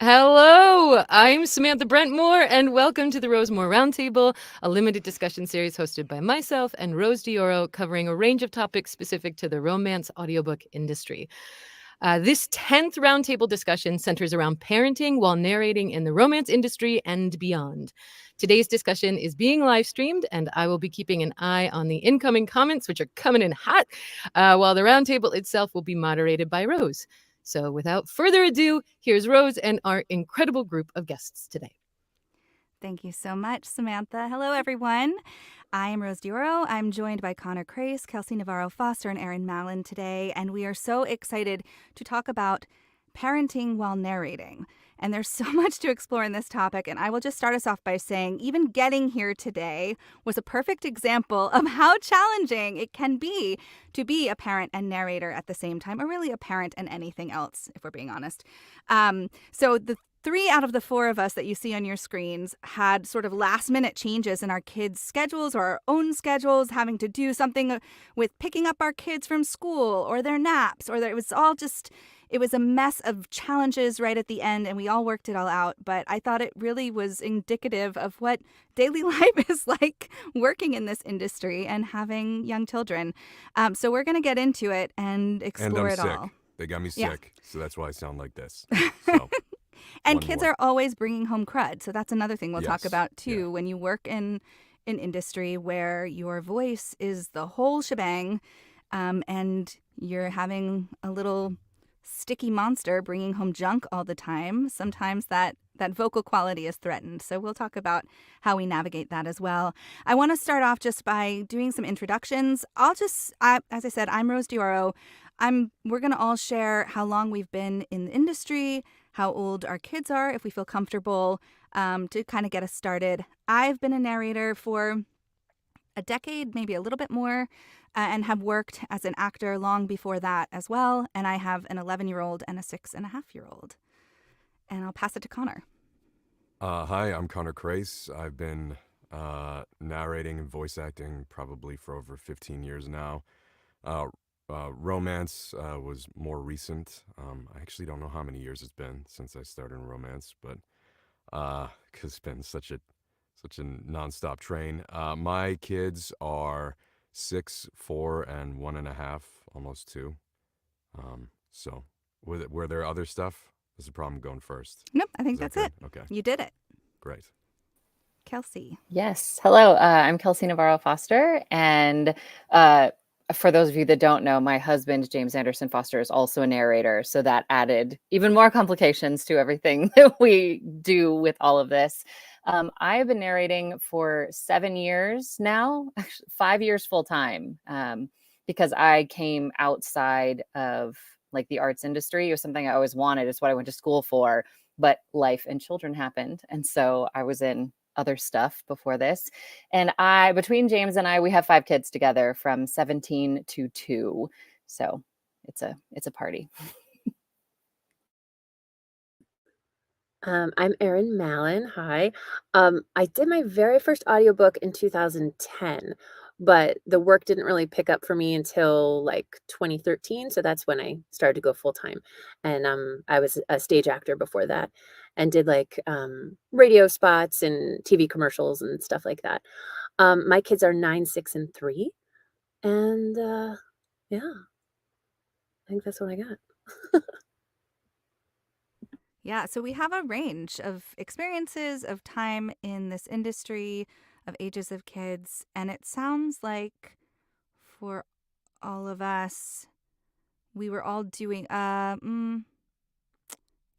Hello, I'm Samantha Brentmore, and welcome to the Rosemoor Roundtable, a limited discussion series hosted by myself and Rose Dioro, covering a range of topics specific to the romance audiobook industry. This 10th roundtable discussion centers around parenting while narrating in the romance industry and beyond. Today's discussion is being live streamed, and I will be keeping an eye on the incoming comments, which are coming in hot, while the roundtable itself will be moderated by Rose. So without further ado, here's Rose and our incredible group of guests today. Thank you so much, Samantha. Hello, everyone. I am Rose Dioro. I'm joined by Connor Crace, Kelsey Navarro-Foster, and Erin Mallon today, and we are so excited to talk about parenting while narrating. And there's so much to explore in this topic, and I will just start us off by saying even getting here today was a perfect example of how challenging it can be to be a parent and narrator at the same time, or really a parent and anything else, if we're being honest. So the 3 out of the 4 of us that you see on your screens had sort of last minute changes in our kids' schedules or our own schedules, having to do something with picking up our kids from school or their naps, it was a mess of challenges right at the end, and we all worked it all out. But I thought it really was indicative of what daily life is like working in this industry and having young children. So we're going to get into it and explore And I'm it all. sick. They got me Yeah. sick, so that's why I sound like this. So, And one kids more. are always bringing home crud. So that's another thing we'll talk Yes. about too. Yeah. When you work in an industry where your voice is the whole shebang, and you're having a little sticky monster bringing home junk all the time, sometimes that vocal quality is threatened. So we'll talk about how we navigate that as well. I want to start off just by doing some introductions. As I said, I'm Rose Dioro. We're going to all share how long we've been in the industry, how old our kids are, if we feel comfortable, to kind of get us started. I've been a narrator for a decade, maybe a little bit more, and have worked as an actor long before that as well. And I have an 11-year-old and a 6.5-year-old. And I'll pass it to Connor. Hi, I'm Connor Crace. I've been narrating and voice acting probably for over 15 years now. Romance was more recent. I actually don't know how many years it's been since I started in romance, but because it's been such a nonstop train. My kids are 6, 4, and 1.5, almost 2. So, were there other stuff? There's a problem going first. Nope, I think Is that that's good? it. Okay, You did it. great. Kelsey. Yes. Hello. I'm Kelsey Navarro Foster. And for those of you that don't know, my husband, James Anderson Foster, is also a narrator. So that added even more complications to everything that we do with all of this. I have been narrating for 7 years now, actually 5 years full time, because I came outside of like the arts industry. It was something I always wanted. It's what I went to school for. But life and children happened. And so I was in other stuff before this. And between James and I, we have 5 kids together from 17 to 2. So it's a party. I'm Erin Mallon. Hi. I did my very first audiobook in 2010, but the work didn't really pick up for me until like 2013. So that's when I started to go full time. And I was a stage actor before that and did like radio spots and TV commercials and stuff like that. My kids are 9, 6, and 3. And yeah, I think that's what I got. Yeah, so we have a range of experiences of time in this industry, of ages of kids, and it sounds like for all of us, we were all doing. I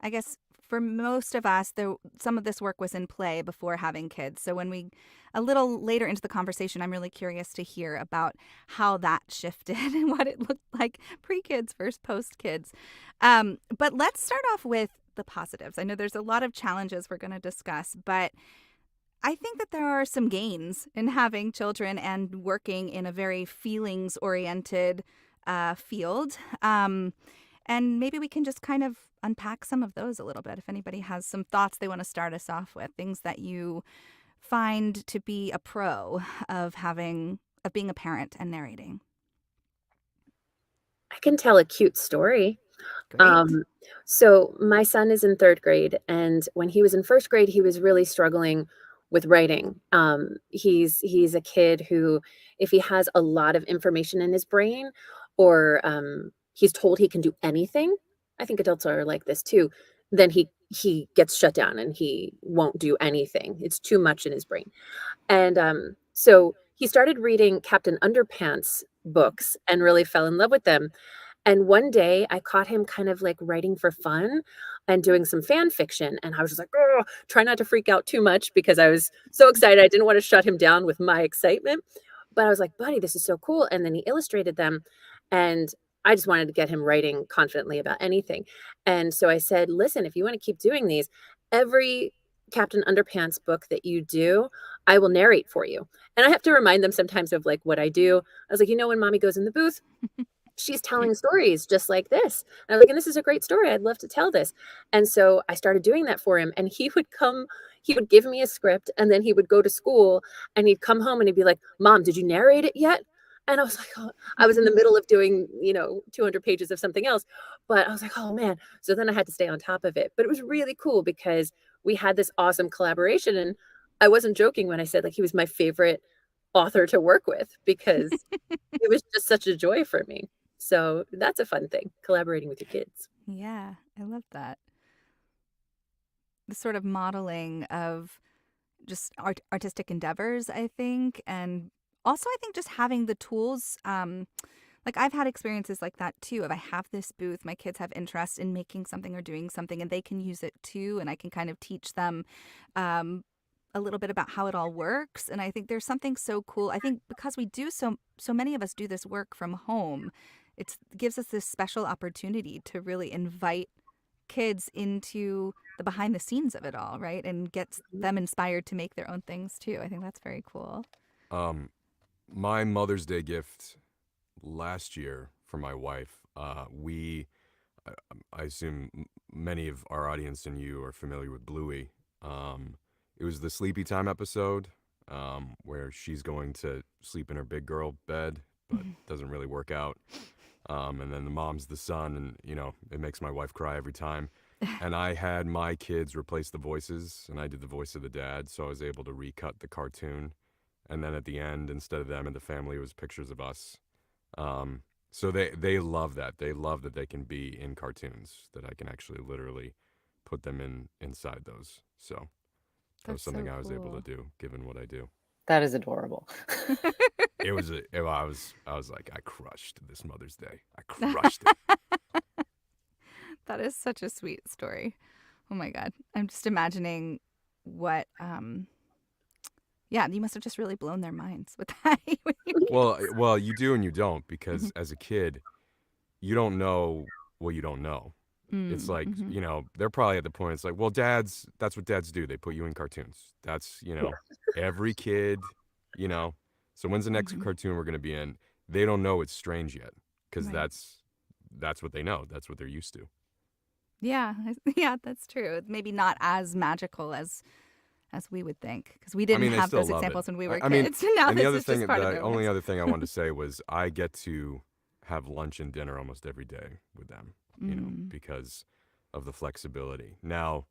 guess for most of us, some of this work was in play before having kids. So a little later into the conversation, I'm really curious to hear about how that shifted and what it looked like pre-kids versus post-kids. But let's start off with the positives. I know there's a lot of challenges we're going to discuss, but I think that there are some gains in having children and working in a very feelings-oriented field. And maybe we can just kind of unpack some of those a little bit. If anybody has some thoughts they want to start us off with, things that you find to be a pro of being a parent and narrating. I can tell a cute story. Great. So my son is in third grade, and when he was in first grade, he was really struggling with writing. He's a kid who, if he has a lot of information in his brain, or he's told he can do anything, I think adults are like this too, then he gets shut down and he won't do anything. It's too much in his brain. And so he started reading Captain Underpants books and really fell in love with them. And one day I caught him kind of like writing for fun and doing some fan fiction. And I was just like, oh, try not to freak out too much because I was so excited. I didn't want to shut him down with my excitement. But I was like, buddy, this is so cool. And then he illustrated them. And I just wanted to get him writing confidently about anything. And so I said, listen, if you want to keep doing these, every Captain Underpants book that you do, I will narrate for you. And I have to remind them sometimes of like what I do. I was like, when mommy goes in the booth, she's telling stories just like this. And I'm like, and this is a great story. I'd love to tell this. And so I started doing that for him. And he would give me a script, and then he would go to school and he'd come home and he'd be like, Mom, did you narrate it yet? And I was like, oh, I was in the middle of doing, 200 pages of something else. But I was like, oh man. So then I had to stay on top of it. But it was really cool because we had this awesome collaboration. And I wasn't joking when I said like he was my favorite author to work with, because it was just such a joy for me. So that's a fun thing, collaborating with your kids. Yeah, I love that. The sort of modeling of just artistic endeavors, I think. And also, I think just having the tools. Like I've had experiences like that too. If I have this booth, my kids have interest in making something or doing something, and they can use it too. And I can kind of teach them a little bit about how it all works. And I think there's something so cool. I think because we do so many of us do this work from home, it gives us this special opportunity to really invite kids into the behind the scenes of it all, right? And gets them inspired to make their own things too. I think that's very cool. My Mother's Day gift last year for my wife, I assume many of our audience and you are familiar with Bluey. It was the Sleepy Time episode, where she's going to sleep in her big girl bed, but doesn't really work out. And then the mom's the son, and it makes my wife cry every time. And I had my kids replace the voices, and I did the voice of the dad, so I was able to recut the cartoon. And then at the end, instead of them and the family, it was pictures of us. So they love that. They love that they can be in cartoons, that I can actually literally put them inside those. So that was something I was able to do, given what I do. That is adorable. I was like, I crushed this Mother's Day. I crushed it. That is such a sweet story. Oh my God. I'm just imagining what, yeah, you must have just really blown their minds with that. Well, you do and you don't, because as a kid, you don't know what you don't know. It's like, they're probably at the point, it's like, well, that's what dads do. They put you in cartoons. That's, every kid, So when's the next cartoon we're going to be in? They don't know it's strange yet, because that's what they know. That's what they're used to. Yeah, yeah, that's true. Maybe not as magical as we would think, because we didn't have those examples when we were kids. Now and the only other thing I wanted to say was I get to have lunch and dinner almost every day with them, because of the flexibility. Now,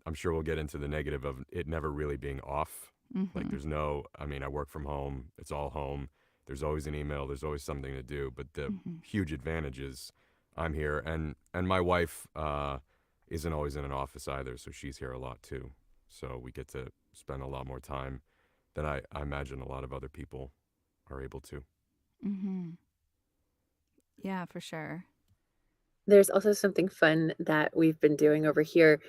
I'm sure we'll get into the negative of it never really being off. Like I work from home. It's all home. There's always an email. There's always something to do. But the huge advantage is I'm here, and my wife isn't always in an office either, so she's here a lot too. So we get to spend a lot more time than I imagine a lot of other people are able to. Yeah, for sure. There's also something fun that we've been doing over here.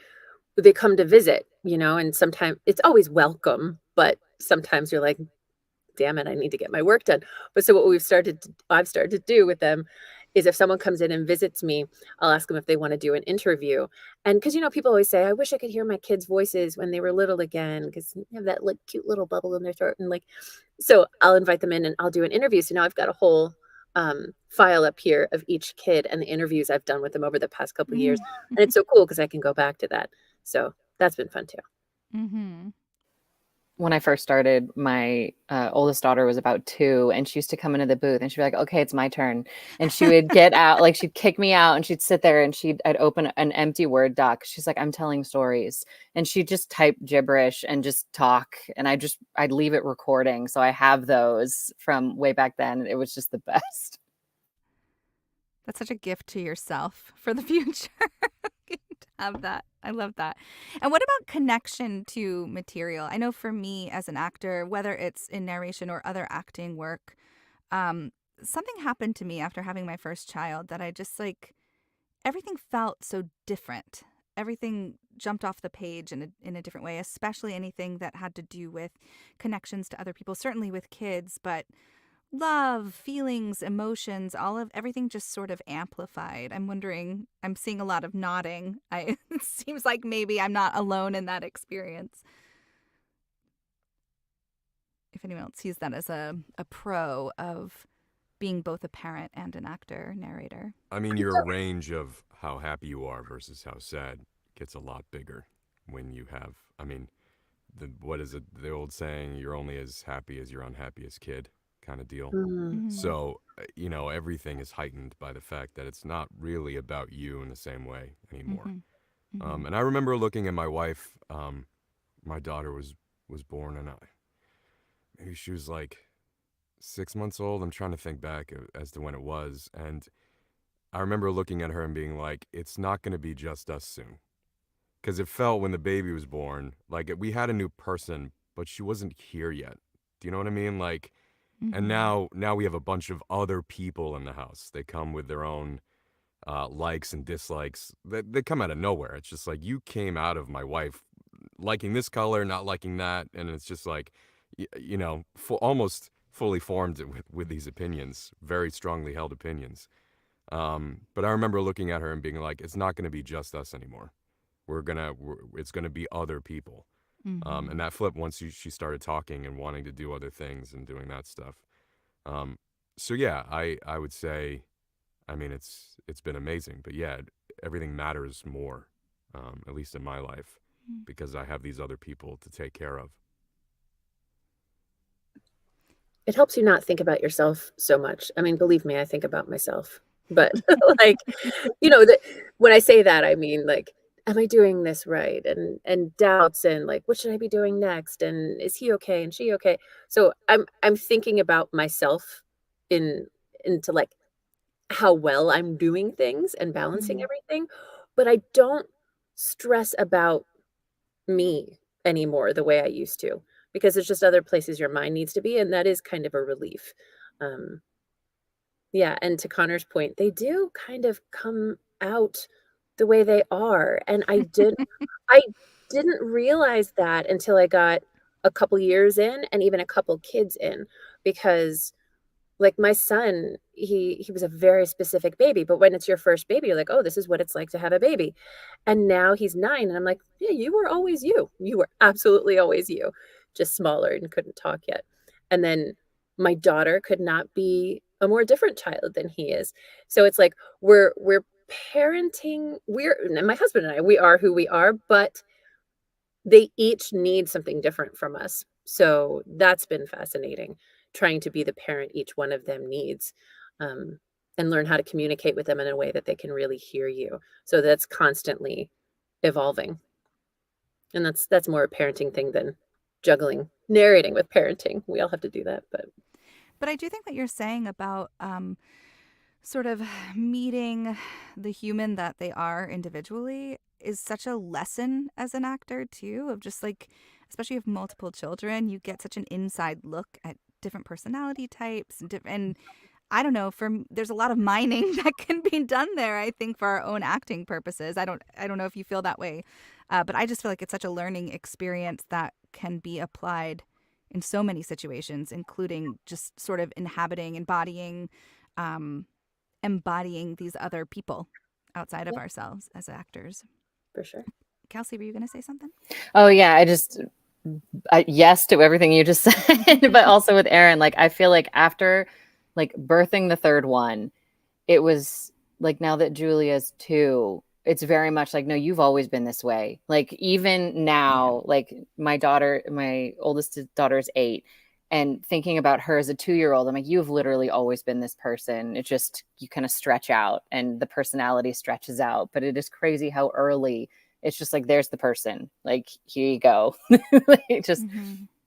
They come to visit, and sometimes it's always welcome, but sometimes you're like, damn it, I need to get my work done. But so what I've started to do with them is if someone comes in and visits me, I'll ask them if they want to do an interview. And because, people always say, I wish I could hear my kids' voices when they were little again, because they have that like cute little bubble in their throat. And so I'll invite them in and I'll do an interview. So now I've got a whole file up here of each kid and the interviews I've done with them over the past couple of years. And it's so cool because I can go back to that. So that's been fun too. when I first started, my oldest daughter was about 2, and she used to come into the booth and she'd be like, okay, it's my turn. And she would get out, like she'd kick me out and she'd sit there and I'd open an empty Word doc. She's like, I'm telling stories. And she'd just type gibberish and just talk. And I'd leave it recording. So I have those from way back then. It was just the best. That's such a gift to yourself for the future. To have that. I love that. And what about connection to material? I know for me as an actor, whether it's in narration or other acting work, something happened to me after having my first child that I just like, everything felt so different. Everything jumped off the page in a different way, especially anything that had to do with connections to other people, certainly with kids, but love, feelings, emotions, everything just sort of amplified. I'm wondering, I'm seeing a lot of nodding. It seems like maybe I'm not alone in that experience. If anyone else sees that as a pro of being both a parent and an actor, narrator. I mean, your range of how happy you are versus how sad gets a lot bigger when you have, I mean, what is it, the old saying, you're only as happy as your unhappiest kid kind of deal. Mm-hmm. So, everything is heightened by the fact that it's not really about you in the same way anymore. Mm-hmm. Mm-hmm. And I remember looking at my wife, my daughter was born, and maybe she was like 6 months old. I'm trying to think back as to when it was. And I remember looking at her and being like, it's not going to be just us soon. Because it felt when the baby was born, like we had a new person, but she wasn't here yet. Do you know what I mean? Like, and now we have a bunch of other people in the house. They come with their own likes and dislikes. They come out of nowhere. It's just like, you came out of my wife liking this color, not liking that. And it's just like, almost fully formed with these opinions, very strongly held opinions. But I remember looking at her and being like, it's not going to be just us anymore. It's going to be other people. Mm-hmm. And that flip once she started talking and wanting to do other things and doing that stuff. So yeah, I would say, I mean, it's been amazing, but yeah, everything matters more, at least in my life, because I have these other people to take care of. It helps you not think about yourself so much. I mean, believe me, I think about myself. But like, when I say that, I mean like, am I doing this right? And doubts and like, what should I be doing next? And is he okay? And she okay? So I'm thinking about myself into like how well I'm doing things and balancing everything, but I don't stress about me anymore the way I used to, because there's just other places your mind needs to be, and that is kind of a relief. Yeah, and to Connor's point, they do kind of come out the way they are, and I didn't realize that until I got a couple years in and even a couple kids in, because like my son, he was a very specific baby, but when it's your first baby, you're like, "Oh, this is what it's like to have a baby." And now he's 9 and I'm like, "Yeah, you were always you. You were absolutely always you, just smaller and couldn't talk yet." And then my daughter could not be a more different child than he is. So it's like we're parenting, and my husband and I, we are who we are, but they each need something different from us. So that's been fascinating, trying to be the parent each one of them needs, and learn how to communicate with them in a way that they can really hear you. So that's constantly evolving. And that's more a parenting thing than juggling narrating with parenting. We all have to do that, But I do think what you're saying about sort of meeting the human that they are individually is such a lesson as an actor too, of just like, especially if multiple children, you get such an inside look at different personality types and I don't know, there's a lot of mining that can be done there, I think, for our own acting purposes. I don't know if you feel that way, but I just feel like it's such a learning experience that can be applied in so many situations, including just sort of embodying these other people outside of ourselves as actors. for sure. Kelsey, were you going to say something? Oh yeah, yes to everything you just said, but also with Aaron, like I feel like after like birthing the third one, it was like, now that Julia's 2, it's very much like, no, you've always been this way. Like even now, like my oldest daughter is 8, and thinking about her as a 2-year-old, I'm like, you've literally always been this person. It just, you kind of stretch out and the personality stretches out. But it is crazy how early it's just like, there's the person. Like, here you go. It just,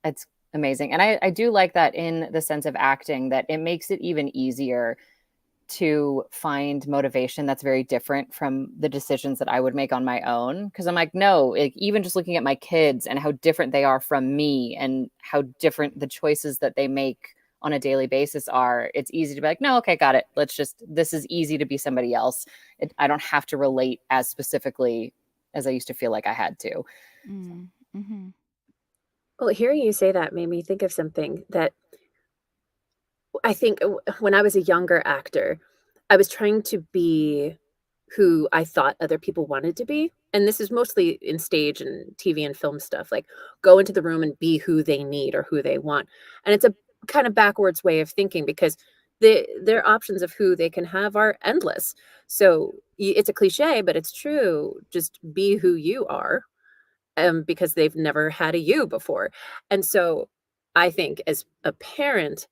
it's amazing. And I do like that in the sense of acting, that it makes it even easier to find motivation that's very different from the decisions that I would make on my own. Because I'm like, no, like, even just looking at my kids and how different they are from me and how different the choices that they make on a daily basis are, it's easy to be like, no, okay, got it. This is easy to be somebody else. I don't have to relate as specifically as I used to feel like I had to. Mm-hmm. Well, hearing you say that made me think of something that I think when I was a younger actor, I was trying to be who I thought other people wanted to be. And this is mostly in stage and TV and film stuff, like go into the room and be who they need or who they want. And it's a kind of backwards way of thinking because their options of who they can have are endless. So it's a cliche, but it's true. Just be who you are, because they've never had a you before. And so I think as a parent,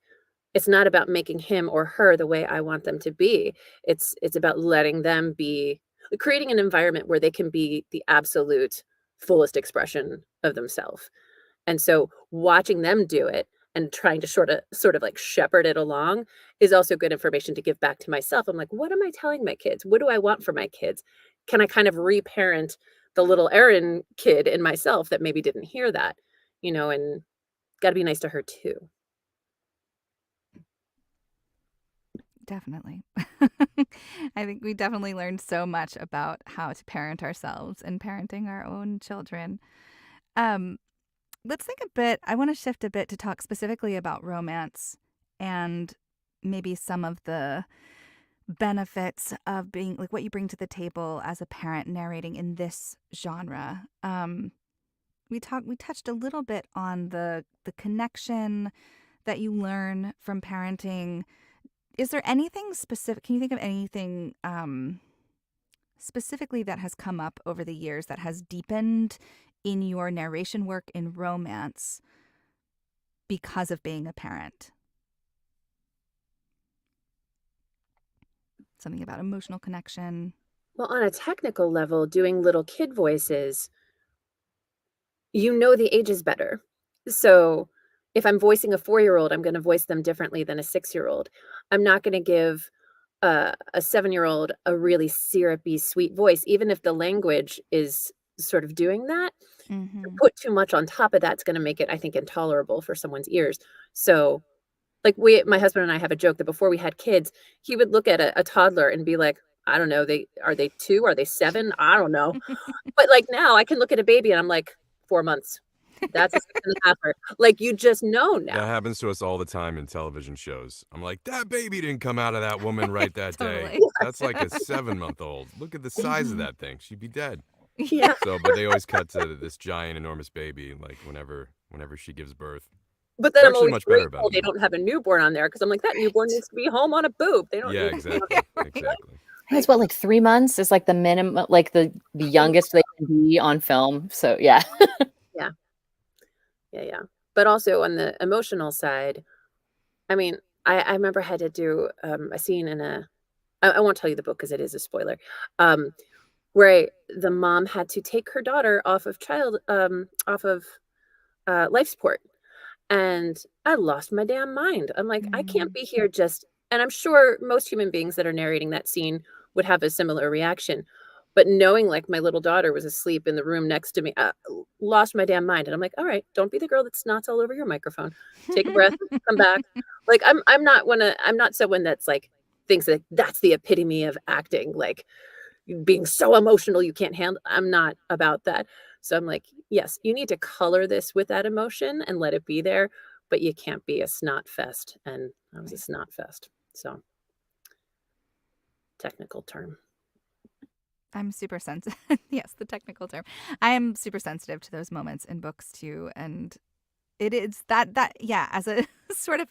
it's not about making him or her the way I want them to be. It's about letting them be, creating an environment where they can be the absolute fullest expression of themselves. And so watching them do it and trying to sort of like shepherd it along is also good information to give back to myself. I'm like, what am I telling my kids? What do I want for my kids? Can I kind of reparent the little Erin kid in myself that maybe didn't hear that, and got to be nice to her too. Definitely. I think we definitely learned so much about how to parent ourselves and parenting our own children. Let's think a bit. I want to shift a bit to talk specifically about romance and maybe some of the benefits of being like what you bring to the table as a parent narrating in this genre. We touched a little bit on the connection that you learn from parenting. Is there anything specific? Can you think of anything specifically that has come up over the years that has deepened in your narration work in romance because of being a parent? Something about emotional connection. Well, on a technical level, doing little kid voices, the ages better. So if I'm voicing a 4-year-old, I'm going to voice them differently than a 6-year-old. I'm not going to give a 7-year-old a really syrupy, sweet voice, even if the language is sort of doing that. Put too much on top of that's going to make it, I think, intolerable for someone's ears. So like my husband and I have a joke that before we had kids, he would look at a toddler and be like, I don't know, are they 2? Are they 7? I don't know. But like now I can look at a baby and I'm like, 4 months. That's a 6.5. Like you just know now. That happens to us all the time in television shows. I'm like, that baby didn't come out of that woman right that day. Totally. That's like a 7-month-old. Look at the size of that thing. She'd be dead. Yeah. So, but they always cut to this giant, enormous baby, like whenever she gives birth. But then They're I'm actually always much better grateful about they it. don't have a newborn on there because I'm like, that newborn needs to be home on a boob. They don't Yeah, need exactly. Exactly. I think it's like 3 months is like the minimum, like the youngest they can be on film. So yeah. Yeah. But also on the emotional side, I mean, I remember I had to do a scene in I won't tell you the book because it is a spoiler, where the mom had to take her daughter off of life support. And I lost my damn mind. I'm like, I can't be here and I'm sure most human beings that are narrating that scene would have a similar reaction. But knowing like my little daughter was asleep in the room next to me, lost my damn mind. And I'm like, all right, don't be the girl that snots all over your microphone. Take a breath, come back. Like I'm not someone that's like thinks that that's the epitome of acting, like being so emotional you can't handle. I'm not about that. So I'm like, yes, you need to color this with that emotion and let it be there, but you can't be a snot fest. And I was a snot fest. So technical term. I'm super sensitive. Yes, the technical term. I am super sensitive to those moments in books too. And it is as a sort of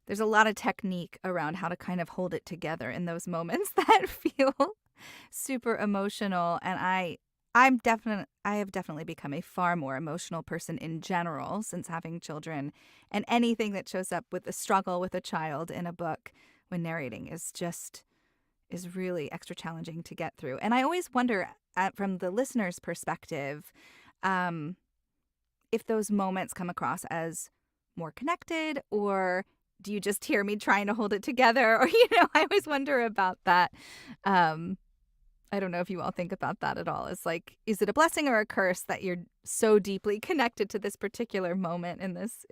there's a lot of technique around how to kind of hold it together in those moments that feel super emotional, and I have definitely become a far more emotional person in general since having children, and anything that shows up with a struggle with a child in a book when narrating is really extra challenging to get through. And I always wonder, from the listener's perspective, um, if those moments come across as more connected, or do you just hear me trying to hold it together? Or, I always wonder about that. Um, I don't know if you all think about that at all. It's like, is it a blessing or a curse that you're so deeply connected to this particular moment in this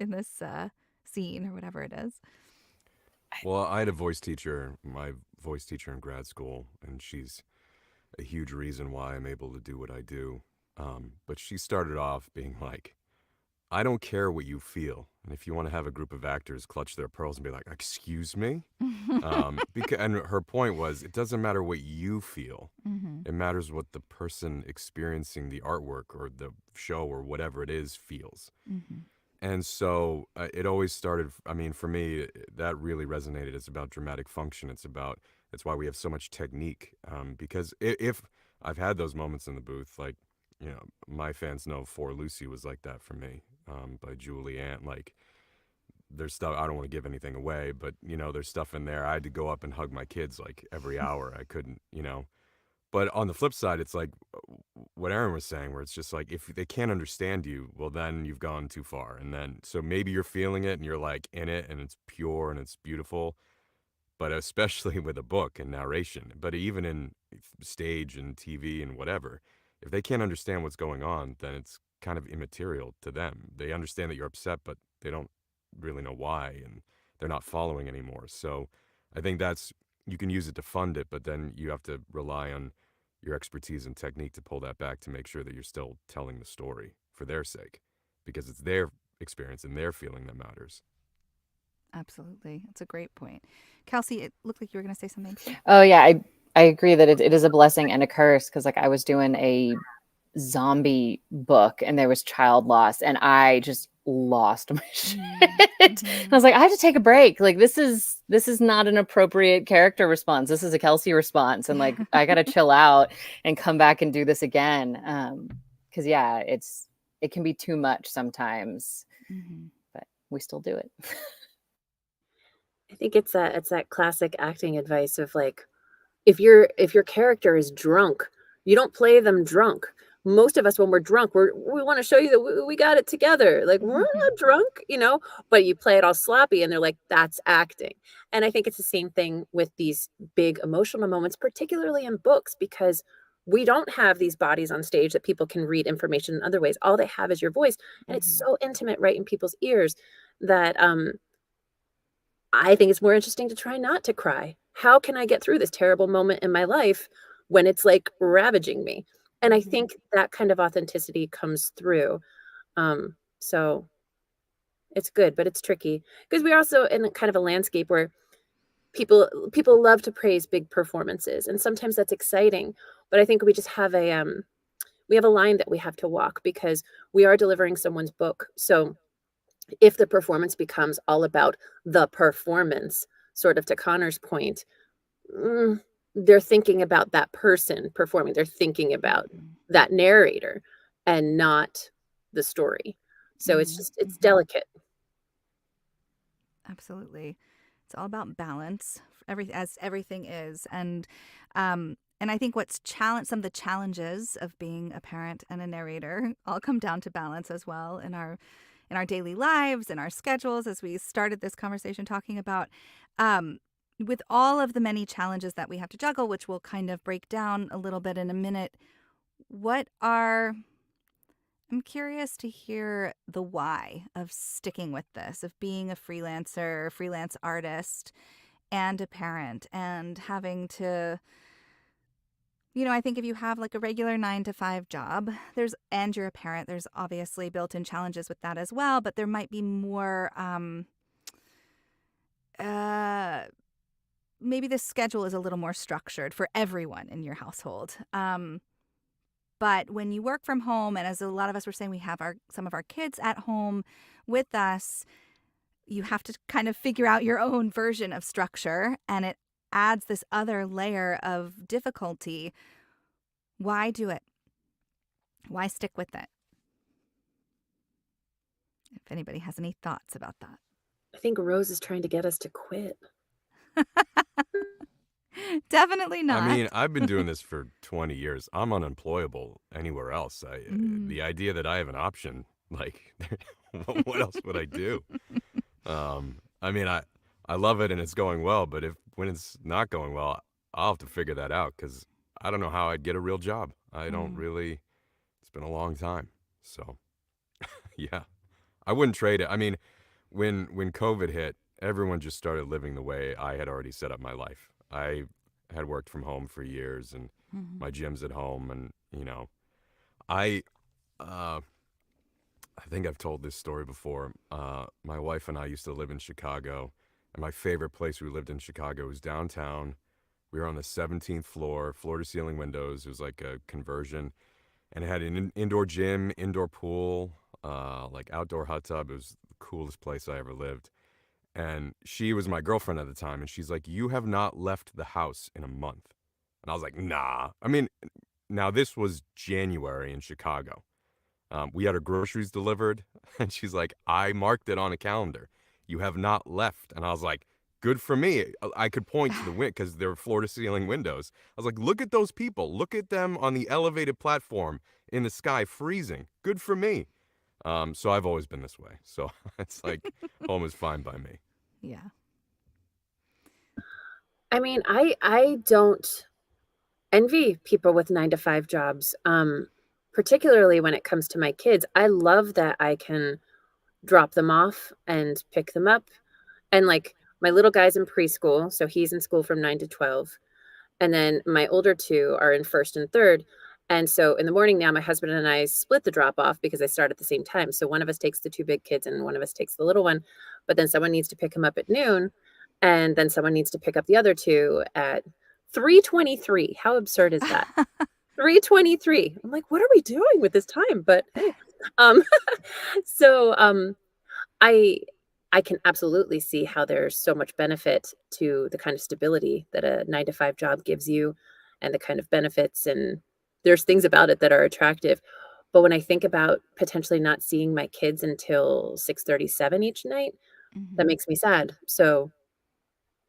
scene or whatever it is? Well, I had a voice teacher, my voice teacher in grad school, and she's a huge reason why I'm able to do what I do. But she started off being like, I don't care what you feel. And if you want to have a group of actors clutch their pearls and be like, excuse me? And her point was, it doesn't matter what you feel. Mm-hmm. It matters what the person experiencing the artwork or the show or whatever it is feels. Mm-hmm. And so it always started, I mean, for me, that really resonated. It's about dramatic function. That's why we have so much technique. Because if I've had those moments in the booth, like, my fans know For Lucy was like that for me, by Julie Ann. Like, there's stuff, I don't want to give anything away, but, there's stuff in there. I had to go up and hug my kids like every hour. I couldn't, But on the flip side, it's like what Aaron was saying, where it's just like, if they can't understand you, well, then you've gone too far. And then, so maybe you're feeling it and you're like in it and it's pure and it's beautiful, but especially with a book and narration, but even in stage and TV and whatever, if they can't understand what's going on, then it's kind of immaterial to them. They understand that you're upset, but they don't really know why, and they're not following anymore. So I think you can use it to fund it, but then you have to rely on your expertise and technique to pull that back to make sure that you're still telling the story for their sake, because it's their experience and their feeling that matters. Absolutely. That's a great point. Kelsey, it looked like you were going to say something. Oh yeah, I agree that it is a blessing and a curse, because like I was doing a zombie book and there was child loss and I just lost my shit. Mm-hmm. I was like, I have to take a break. Like this is not an appropriate character response. This is a Kelsey response, and like I gotta chill out and come back and do this again. Because yeah, it can be too much sometimes, but we still do it. I think it's that classic acting advice of like, if your character is drunk, you don't play them drunk. Most of us, when we're drunk, we want to show you that we got it together. Like, we're not drunk, but you play it all sloppy and they're like, that's acting. And I think it's the same thing with these big emotional moments, particularly in books, because we don't have these bodies on stage that people can read information in other ways. All they have is your voice. And it's so intimate right in people's ears that I think it's more interesting to try not to cry. How can I get through this terrible moment in my life when it's like ravaging me? And I think that kind of authenticity comes through. So it's good, but it's tricky because we're also in kind of a landscape where people love to praise big performances, and sometimes that's exciting. But I think we just have a line that we have to walk, because we are delivering someone's book. So if the performance becomes all about the performance, sort of to Connor's point, they're thinking about that person performing. They're thinking about that narrator and not the story. So it's delicate. Absolutely. It's all about balance, as everything is. And I think some of the challenges of being a parent and a narrator all come down to balance as well in our daily lives, in our schedules, as we started this conversation talking about, with all of the many challenges that we have to juggle, which we'll kind of break down a little bit in a minute. I'm curious to hear the why of sticking with this, of being a freelance artist and a parent, and having to, I think if you have like a regular 9-to-5 job, and you're a parent, there's obviously built-in challenges with that as well, but there might be more, maybe the schedule is a little more structured for everyone in your household. But when you work from home, and as a lot of us were saying, we have some of our kids at home with us, you have to kind of figure out your own version of structure, and it adds this other layer of difficulty. Why do it? Why stick with it? If anybody has any thoughts about that. I think Rose is trying to get us to quit. Definitely I not. mean, I've been doing this for 20 years. I'm unemployable anywhere else. The idea that I have an option, like, what else would I do? I mean, I love it and it's going well, but when it's not going well, I'll have to figure that out because I don't know how I'd get a real job. I don't really. It's been a long time, so yeah, I wouldn't trade it. I mean, when COVID hit, everyone just started living the way I had already set up my life. I had worked from home for years, and my gym's at home, and I uh, I think I've told this story before. My wife and I used to live in Chicago, and my favorite place we lived in Chicago was downtown. We were on the 17th floor, floor-to-ceiling windows. It was like a conversion, and it had an indoor gym, indoor pool, like outdoor hot tub. It was the coolest place I ever lived. And she was my girlfriend at the time, and she's like, "You have not left the house in a month." And I was like, "Nah." I mean, now this was January in Chicago. We had our groceries delivered, and she's like, "I marked it on a calendar. You have not left." And I was like, "Good for me." I could point to the wind because there were floor-to-ceiling windows. I was like, "Look at those people. Look at them on the elevated platform in the sky freezing. Good for me." So I've always been this way. So it's like home is fine by me. Yeah. I mean, I don't envy people with 9 to 5 jobs, particularly when it comes to my kids. I love that I can drop them off and pick them up. And like my little guy's in preschool, so he's in school from 9 to 12. And then my older two are in first and third. And so in the morning now, my husband and I split the drop off because I start at the same time. So one of us takes the 2 big kids and one of us takes the little one. But then someone needs to pick him up at noon. And then someone needs to pick up the other two at 3:23. How absurd is that? 3:23. I'm like, what are we doing with this time? But hey, um, so I I can absolutely see how there's so much benefit to the kind of stability that a 9 to 5 job gives you and the kind of benefits, and there's things about it that are attractive. But when I think about potentially not seeing my kids until 6:37 each night, that makes me sad. So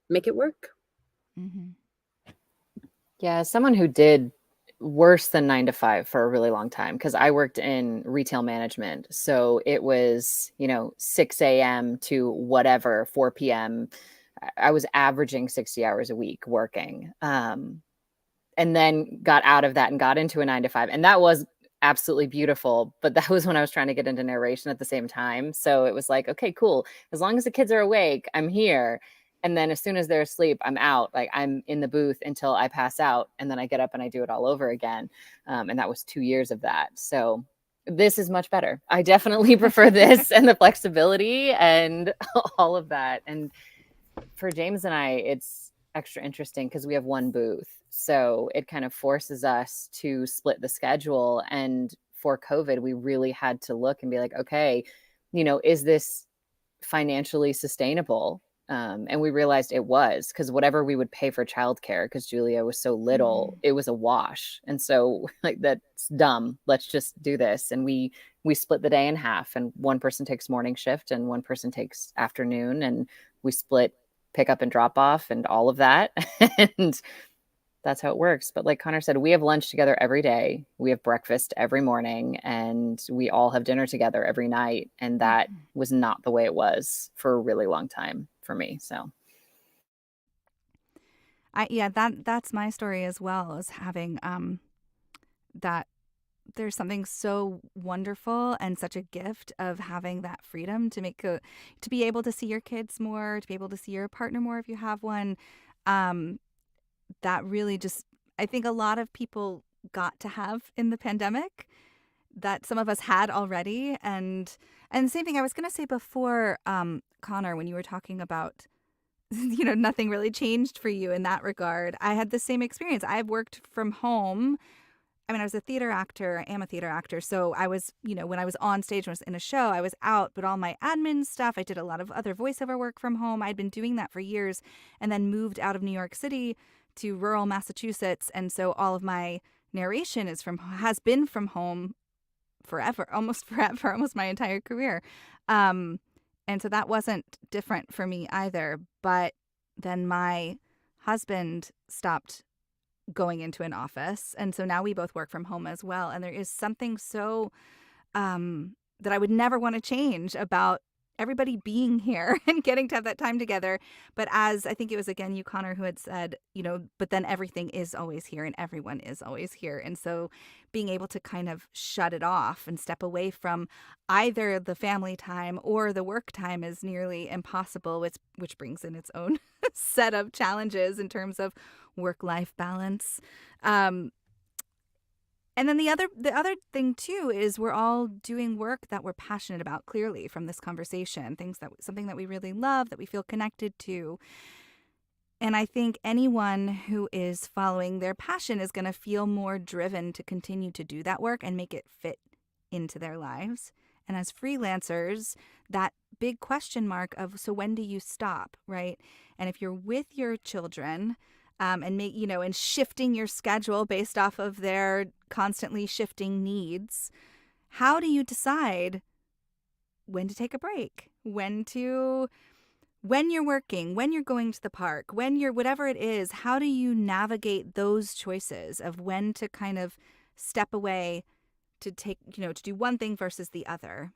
make it work. Yeah, someone who did worse than 9 to 5 for a really long time because I worked in retail management. So it was, 6 a.m. to whatever, 4 p.m. I was averaging 60 hours a week working. And then got out of that and got into a 9 to 5. And that was absolutely beautiful. But that was when I was trying to get into narration at the same time. So it was like, okay, cool. As long as the kids are awake, I'm here. And then as soon as they're asleep, I'm out. Like I'm in the booth until I pass out. And then I get up and I do it all over again. And that was 2 years of that. So this is much better. I definitely prefer this and the flexibility and all of that. And for James and I, it's extra interesting because we have one booth. So it kind of forces us to split the schedule. And for COVID, we really had to look and be like, okay, is this financially sustainable? And we realized it was, because whatever we would pay for childcare, because Julia was so little, it was a wash. And so like, that's dumb. Let's just do this. And we split the day in half, and one person takes morning shift and one person takes afternoon, and we split pick up and drop off and all of that. And that's how it works. But like Connor said, we have lunch together every day. We have breakfast every morning, and we all have dinner together every night. And that was not the way it was for a really long time for me. So that's my story as well, as having that there's something so wonderful and such a gift of having that freedom to to be able to see your kids more, to be able to see your partner more if you have one. That really just, I think a lot of people got to have in the pandemic that some of us had already. And the same thing I was going to say before, Connor, when you were talking about, nothing really changed for you in that regard. I had the same experience. I've worked from home I mean, I was a theater actor, I am a theater actor. So I was, when I was on stage, when I was in a show, I was out, but all my admin stuff, I did a lot of other voiceover work from home. I'd been doing that for years and then moved out of New York City to rural Massachusetts. And so all of my narration has been from home forever, almost forever, almost my entire career. And so that wasn't different for me either. But then my husband stopped going into an office. And so now we both work from home as well. And there is something so that I would never want to change about everybody being here and getting to have that time together. But as I think it was, again, you, Connor, who had said, but then everything is always here and everyone is always here. And so being able to kind of shut it off and step away from either the family time or the work time is nearly impossible, which brings in its own set of challenges in terms of work-life balance. And then the other thing too is we're all doing work that we're passionate about, clearly from this conversation, something that we really love, that we feel connected to. And I think anyone who is following their passion is going to feel more driven to continue to do that work and make it fit into their lives. And as freelancers, that big question mark of, so when do you stop, right? And if you're with your children, and shifting your schedule based off of their constantly shifting needs, how do you decide when to take a break, when you're working, when you're going to the park, when you're whatever it is? How do you navigate those choices of when to kind of step away to take, to do one thing versus the other?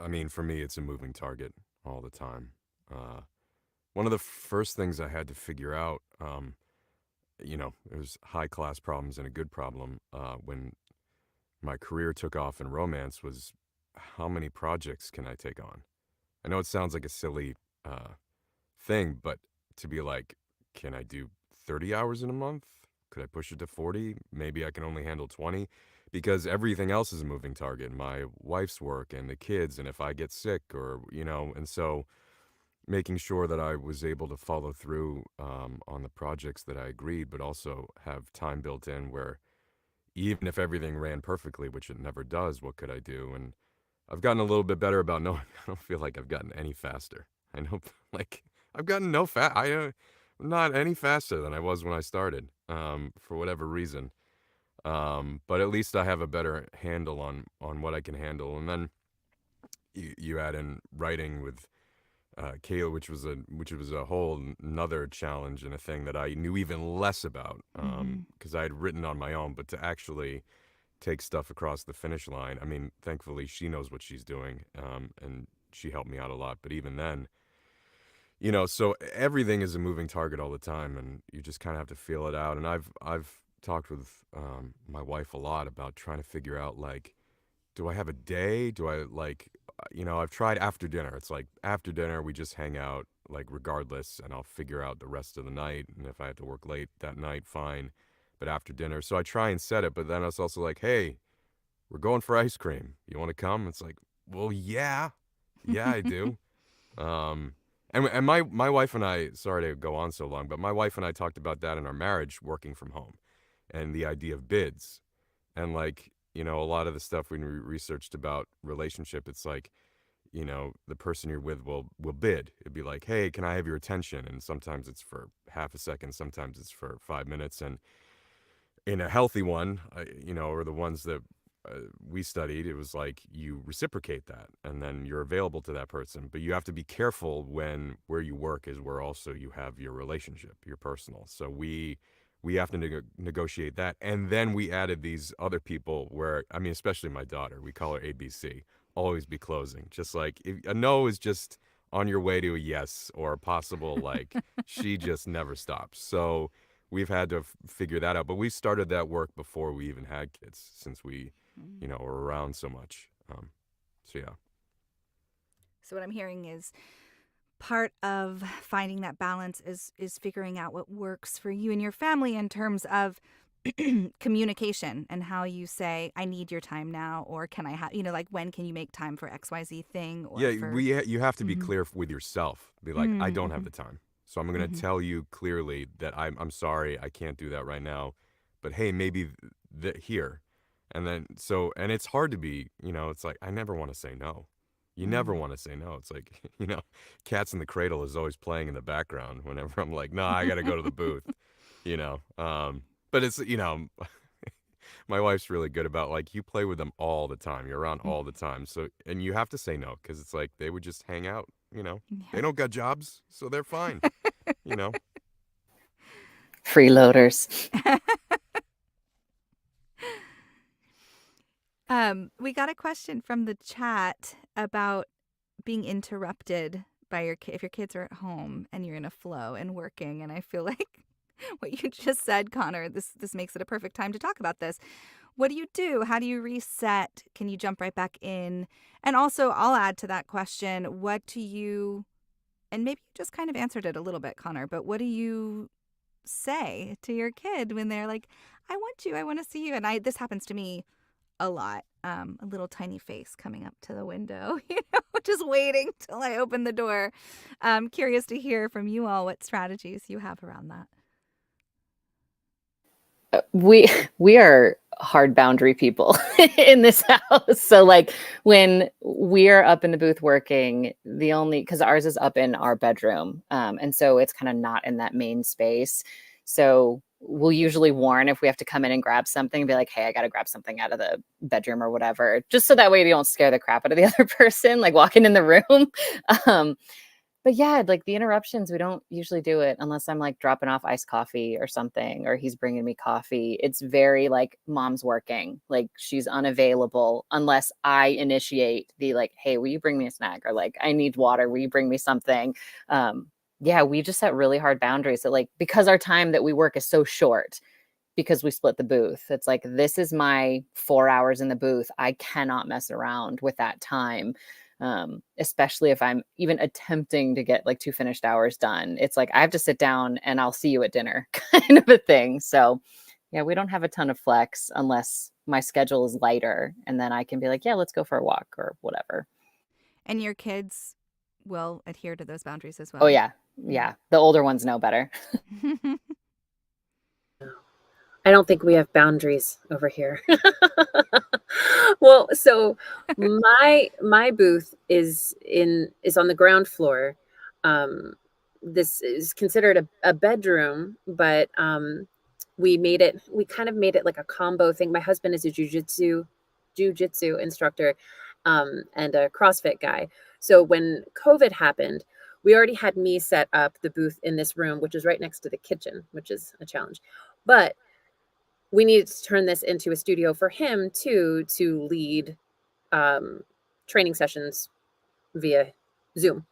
I mean, for me, it's a moving target all the time. One of the first things I had to figure out, there's high-class problems and a good problem when my career took off in romance was how many projects can I take on? I know it sounds like a silly thing, but to be like, can I do 30 hours in a month? Could I push it to 40? Maybe I can only handle 20 because everything else is a moving target. My wife's work and the kids, and if I get sick or, and so making sure that I was able to follow through on the projects that I agreed, but also have time built in where even if everything ran perfectly, which it never does, what could I do? And I've gotten a little bit better about knowing. I don't feel like I've gotten any faster. I know, like, I've gotten I'm not any faster than I was when I started, for whatever reason. But at least I have a better handle on what I can handle. And then you add in writing with Kayla, which was a whole another challenge and a thing that I knew even less about because I had written on my own, but to actually take stuff across the finish line. I mean, thankfully she knows what she's doing, and she helped me out a lot. But even then, so everything is a moving target all the time, and you just kind of have to feel it out. And I've talked with my wife a lot about trying to figure out, like, do I have a day? Do I I've tried after dinner. It's like after dinner we just hang out, like, regardless, and I'll figure out the rest of the night. And if I have to work late that night, fine. But after dinner, so I try and set it. But then it's also like, hey, we're going for ice cream. You want to come? It's like, well, yeah, I do. And my wife and I, sorry to go on so long, but my wife and I talked about that in our marriage, working from home, and the idea of bids, and like, a lot of the stuff we researched about relationship, it's like, the person you're with will bid. It'd be like, hey, can I have your attention? And sometimes it's for half a second, sometimes it's for 5 minutes. And in a healthy one, or the ones that we studied, it was like you reciprocate that, and then you're available to that person. But you have to be careful when where you work is where also you have your relationship, your personal. So we have to negotiate that. And then we added these other people where, I mean, especially my daughter, we call her ABC, always be closing. Just like if a no is just on your way to a yes or a possible, like, she just never stops. So we've had to figure that out. But we started that work before we even had kids, since we, were around so much. So yeah. So what I'm hearing is part of finding that balance is figuring out what works for you and your family in terms of communication and how you say, I need your time now, or can I have, like, when can you make time for XYZ thing? Or Yeah, you have to be clear with yourself. Be like, I don't have Mhm. the time. So I'm going to tell you clearly that I'm sorry, I can't do that right now. But hey, maybe here. And then and it's hard to be, it's like I never want to say no. You never want to say no. It's like, Cats in the Cradle is always playing in the background whenever I'm like, no, I got to go to the booth, you know. But it's, my wife's really good about, like, you play with them all the time. You're around all the time. So, and you have to say no because it's like they would just hang out, They don't got jobs, so they're fine, you know. Freeloaders. We got a question from the chat about being interrupted by if your kids are at home and you're in a flow and working. And I feel like what you just said, Connor, this makes it a perfect time to talk about this. What do you do? How do you reset? Can you jump right back in? And also, I'll add to that question, what do you, and maybe you just kind of answered it a little bit, Connor, but what do you say to your kid when they're like, I want you, I want to see you? And this happens to me a lot. A little tiny face coming up to the window, just waiting till I open the door. I'm curious to hear from you all what strategies you have around that. We are hard boundary people in this house. So like when we're up in the booth working, because ours is up in our bedroom. And so it's kind of not in that main space. So we'll usually warn if we have to come in and grab something and be like, hey, I got to grab something out of the bedroom or whatever, just so that way we don't scare the crap out of the other person, like walking in the room. But yeah, like the interruptions, we don't usually do it unless I'm like dropping off iced coffee or something, or he's bringing me coffee. It's very like mom's working, like she's unavailable unless I initiate the like, hey, will you bring me a snack? Or like, I need water. Will you bring me something? Yeah, we just set really hard boundaries. So like, because our time that we work is so short, because we split the booth, it's like, this is my 4 hours in the booth. I cannot mess around with that time. Especially if I'm even attempting to get like 2 finished hours done. It's like, I have to sit down and I'll see you at dinner kind of a thing. So yeah, we don't have a ton of flex unless my schedule is lighter. And then I can be like, yeah, let's go for a walk or whatever. And your kids will adhere to those boundaries as well. Oh yeah. Yeah. The older ones know better. I don't think we have boundaries over here. Well, so my booth is on the ground floor. This is considered a bedroom, but we kind of made it like a combo thing. My husband is a jujitsu instructor and a CrossFit guy. So when COVID happened, we already had me set up the booth in this room, which is right next to the kitchen, which is a challenge. But we needed to turn this into a studio for him too, to lead training sessions via Zoom.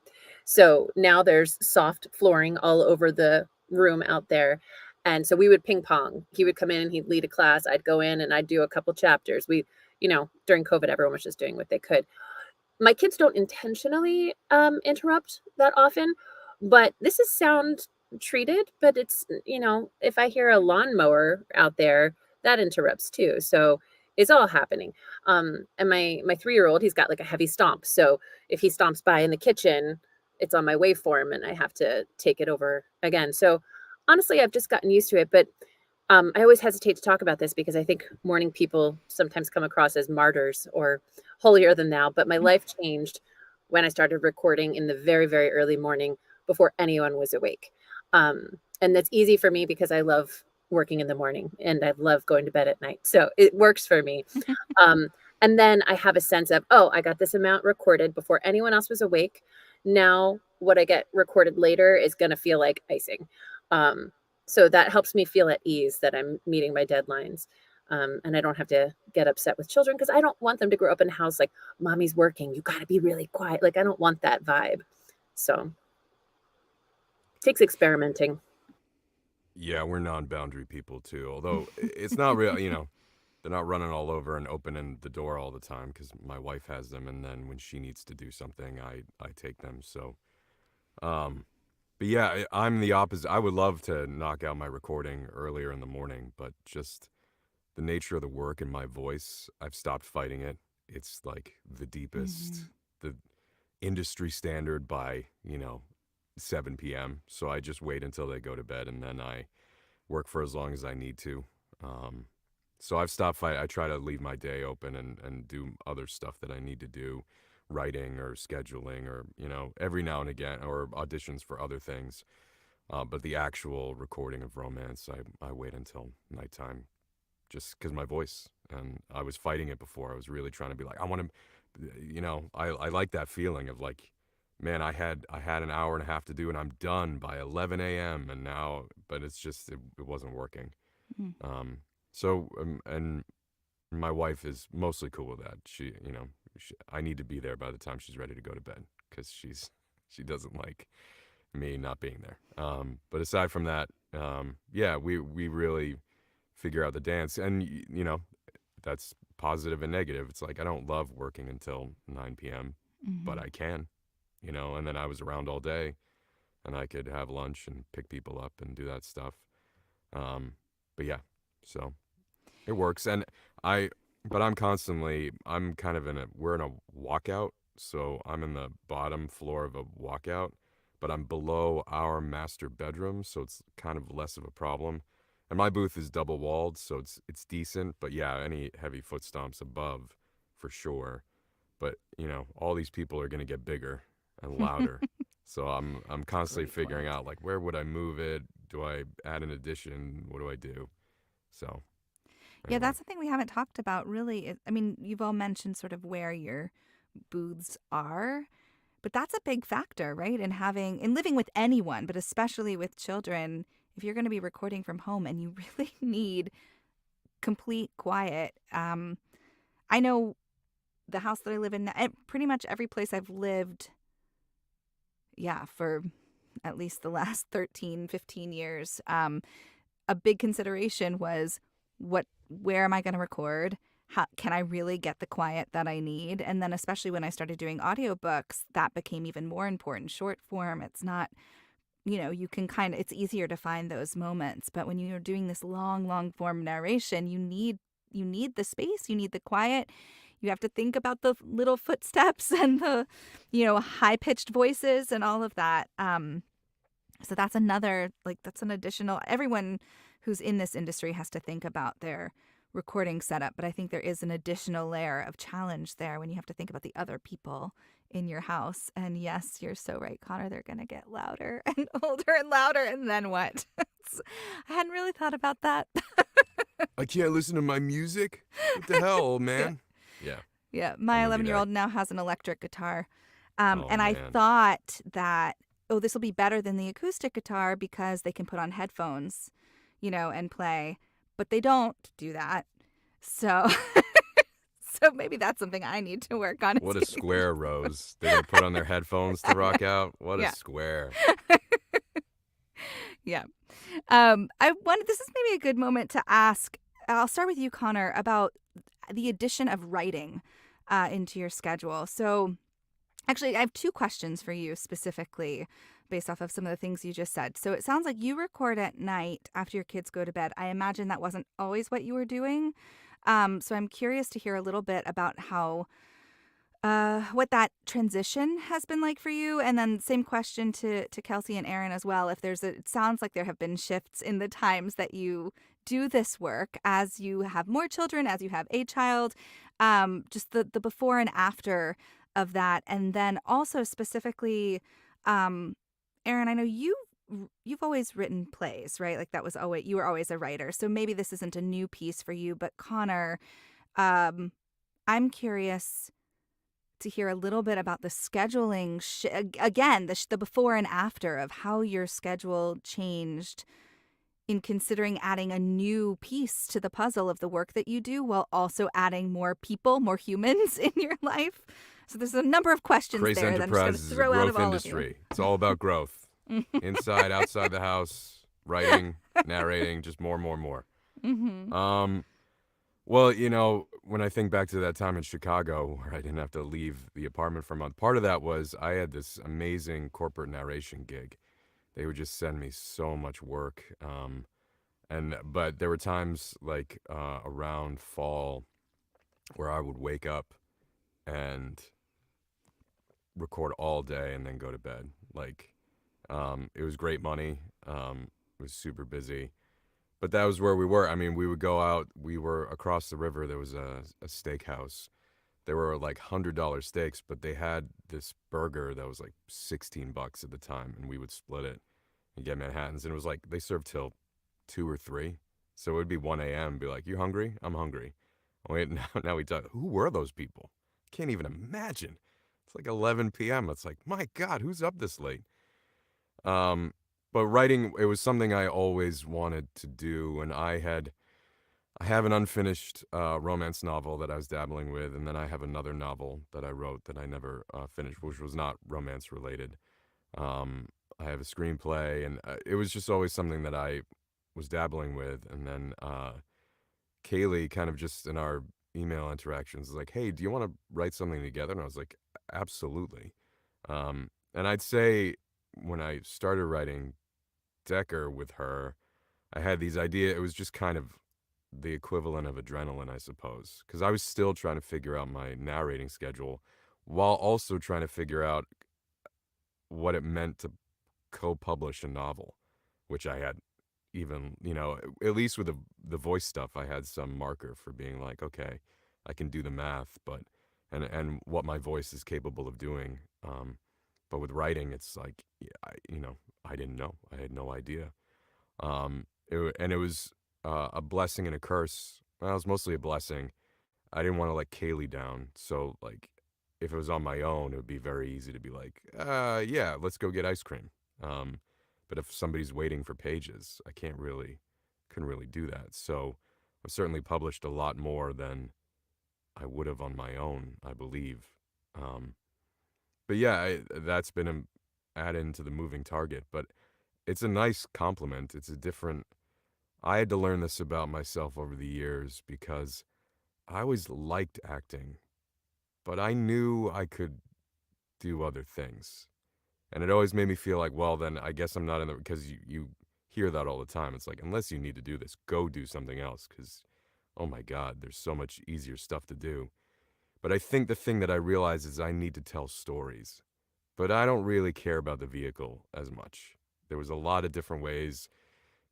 So now there's soft flooring all over the room out there. And so we would ping pong. He would come in and he'd lead a class. I'd go in and I'd do a couple chapters. During COVID, everyone was just doing what they could. My kids don't intentionally interrupt that often, but this is sound treated, but it's, if I hear a lawnmower out there, that interrupts too. So it's all happening. And my 3-year-old, he's got like a heavy stomp. So if he stomps by in the kitchen, it's on my waveform and I have to take it over again. So honestly, I've just gotten used to it. But I always hesitate to talk about this because I think morning people sometimes come across as martyrs or holier than thou. But my life changed when I started recording in the very, very early morning before anyone was awake. And that's easy for me because I love working in the morning and I love going to bed at night. So it works for me. And then I have a sense of, I got this amount recorded before anyone else was awake. Now what I get recorded later is going to feel like icing. So that helps me feel at ease that I'm meeting my deadlines. And I don't have to get upset with children because I don't want them to grow up in a house like, mommy's working, you got to be really quiet. Like, I don't want that vibe. So it takes experimenting. Yeah, we're non-boundary people too. Although it's not real, they're not running all over and opening the door all the time because my wife has them, and then when she needs to do something, I take them. So, but yeah, I'm the opposite. I would love to knock out my recording earlier in the morning, but just the nature of the work and my voice, I've stopped fighting it. It's like the deepest, the industry standard by, 7 p.m. So I just wait until they go to bed, and then I work for as long as I need to. Um, so I've stopped fighting. I try to leave my day open and do other stuff that I need to do, writing or scheduling or, every now and again, or auditions for other things. But the actual recording of romance, I wait until nighttime just because my voice. And I was fighting it before. I was really trying to be like, I want to, I like that feeling of like, man, I had an hour and a half to do and I'm done by 11 a.m. And now, but it's just, it wasn't working. Mm. And my wife is mostly cool with that. I need to be there by the time she's ready to go to bed because she doesn't like me not being there. But aside from that, yeah, we really figure out the dance, and that's positive and negative. It's like I don't love working until 9 p.m., but I can, and then I was around all day, and I could have lunch and pick people up and do that stuff. But yeah, so it works, and I'm kind of we're in a walkout, so I'm in the bottom floor of a walkout, but I'm below our master bedroom, so it's kind of less of a problem. And my booth is double walled, so it's decent, but yeah, any heavy foot stomps above for sure. But, all these people are going to get bigger and louder. So I'm constantly Great figuring point. out like where would I move it? Do I add an addition? What do I do? So Yeah, anyway. that's something we haven't talked about really. I mean, you've all mentioned sort of where your booths are, but that's a big factor, right? In living with anyone, but especially with children, if you're going to be recording from home and you really need complete quiet. I know the house that I live in, pretty much every place I've lived, yeah, for at least the last 13, 15 years, a big consideration was where am I going to record? How can I really get the quiet that I need? And then especially when I started doing audiobooks, that became even more important. Short form, it's not, you can it's easier to find those moments, but when you're doing this long form narration, you need the space, you need the quiet. You have to think about the little footsteps and the, high pitched voices and all of that. So that's that's an additional, everyone who's in this industry has to think about their recording setup. But I think there is an additional layer of challenge there when you have to think about the other people in your house. And yes, you're so right, Connor. They're going to get louder and older and louder. And then what? I hadn't really thought about that. I can't listen to my music? What the hell, old Yeah. man? Yeah. Yeah. I'm My gonna be 11-year-old now has an electric guitar. Oh And I man. thought that, oh, this will be better than the acoustic guitar because they can put on headphones, and play. But they don't do that. So so maybe that's something I need to work on. What a square, Rose. They're gonna put on their headphones to rock out? What a Yeah. square. Yeah. This is maybe a good moment to ask. I'll start with you, Connor, about the addition of writing into your schedule. So actually, I have two questions for you specifically based off of some of the things you just said. So it sounds like you record at night after your kids go to bed. I imagine that wasn't always what you were doing. So I'm curious to hear a little bit about what that transition has been like for you. And then same question to Kelsey and Aaron as well. It sounds like there have been shifts in the times that you do this work as you have more children, as you have a child, just the before and after of that. And then also specifically, Aaron, I know you've always written plays, right? Like you were always a writer. So maybe this isn't a new piece for you, but Connor, I'm curious to hear a little bit about the scheduling, again, the before and after of how your schedule changed in considering adding a new piece to the puzzle of the work that you do while also adding more people, more humans in your life. So there's a number of questions Craze there that I'm just going to Enterprises is a throw out of growth all industry. It's all about growth. of you. Inside, outside the house, writing, narrating, just more. Mm-hmm. Well, when I think back to that time in Chicago where I didn't have to leave the apartment for a month, part of that was I had this amazing corporate narration gig. They would just send me so much work. But there were times like around fall where I would wake up and record all day and then go to bed. Like It was great money. It was super busy. But that was where we were. I mean, we would go out. We were across the river. There was a steakhouse. They were like $100 steaks, but they had this burger that was like $16 at the time, and we would split it and get Manhattans. And it was like they served till 2 or 3, so it would be 1 a.m. Be like, "You hungry? I'm hungry." Wait, now we talk. Who were those people? Can't even imagine. It's like 11 p.m. It's like, my God, who's up this late? Um, but writing, it was something I always wanted to do, and I have an unfinished romance novel that I was dabbling with, and then I have another novel that I wrote that I never finished, which was not romance related. I have a screenplay, and it was just always something that I was dabbling with. And then Kaylee, kind of just in our email interactions, was like, "Hey, do you want to write something together?" And I was like, "Absolutely." And I'd say when I started writing Decker with her, I had these ideas. It was just kind of the equivalent of adrenaline, I suppose, because I was still trying to figure out my narrating schedule while also trying to figure out what it meant to co-publish a novel, which I had even, at least with the voice stuff, I had some marker for being like, okay, I can do the math, but and what my voice is capable of doing. But with writing, it's like, yeah, I didn't know. I had no idea. And it was a blessing and a curse. Well, it was mostly a blessing. I didn't want to let Kaylee down, so like, if it was on my own, it would be very easy to be like, yeah, let's go get ice cream. Um, but if somebody's waiting for pages, couldn't really do that. So I've certainly published a lot more than I would have on my own, I believe. Um, but yeah, that's been an add-in to the moving target. But it's a nice compliment. It's a different. I had to learn this about myself over the years because I always liked acting, but I knew I could do other things. And it always made me feel like, well, then I guess I'm not in the, because you hear that all the time. It's like, unless you need to do this, go do something else. Because, oh my God, there's so much easier stuff to do. But I think the thing that I realize is I need to tell stories. But I don't really care about the vehicle as much. There was a lot of different ways,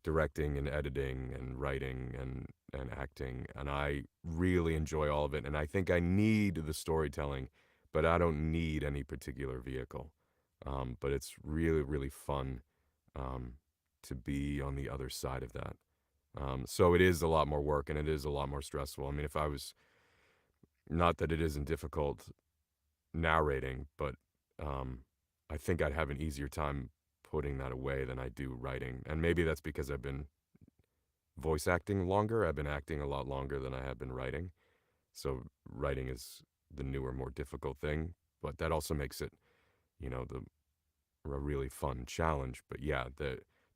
directing and editing and writing and acting, and I really enjoy all of it. And I think I need the storytelling, but I don't need any particular vehicle. But it's really, really fun um, to be on the other side of that. So it is a lot more work, and it is a lot more stressful. I mean, if I was, not that it isn't difficult narrating, but um, I think I'd have an easier time putting that away than I do writing. And maybe that's because I've been voice acting longer. I've been acting a lot longer than I have been writing. So writing is the newer, more difficult thing, but that also makes it, the a really fun challenge. But yeah,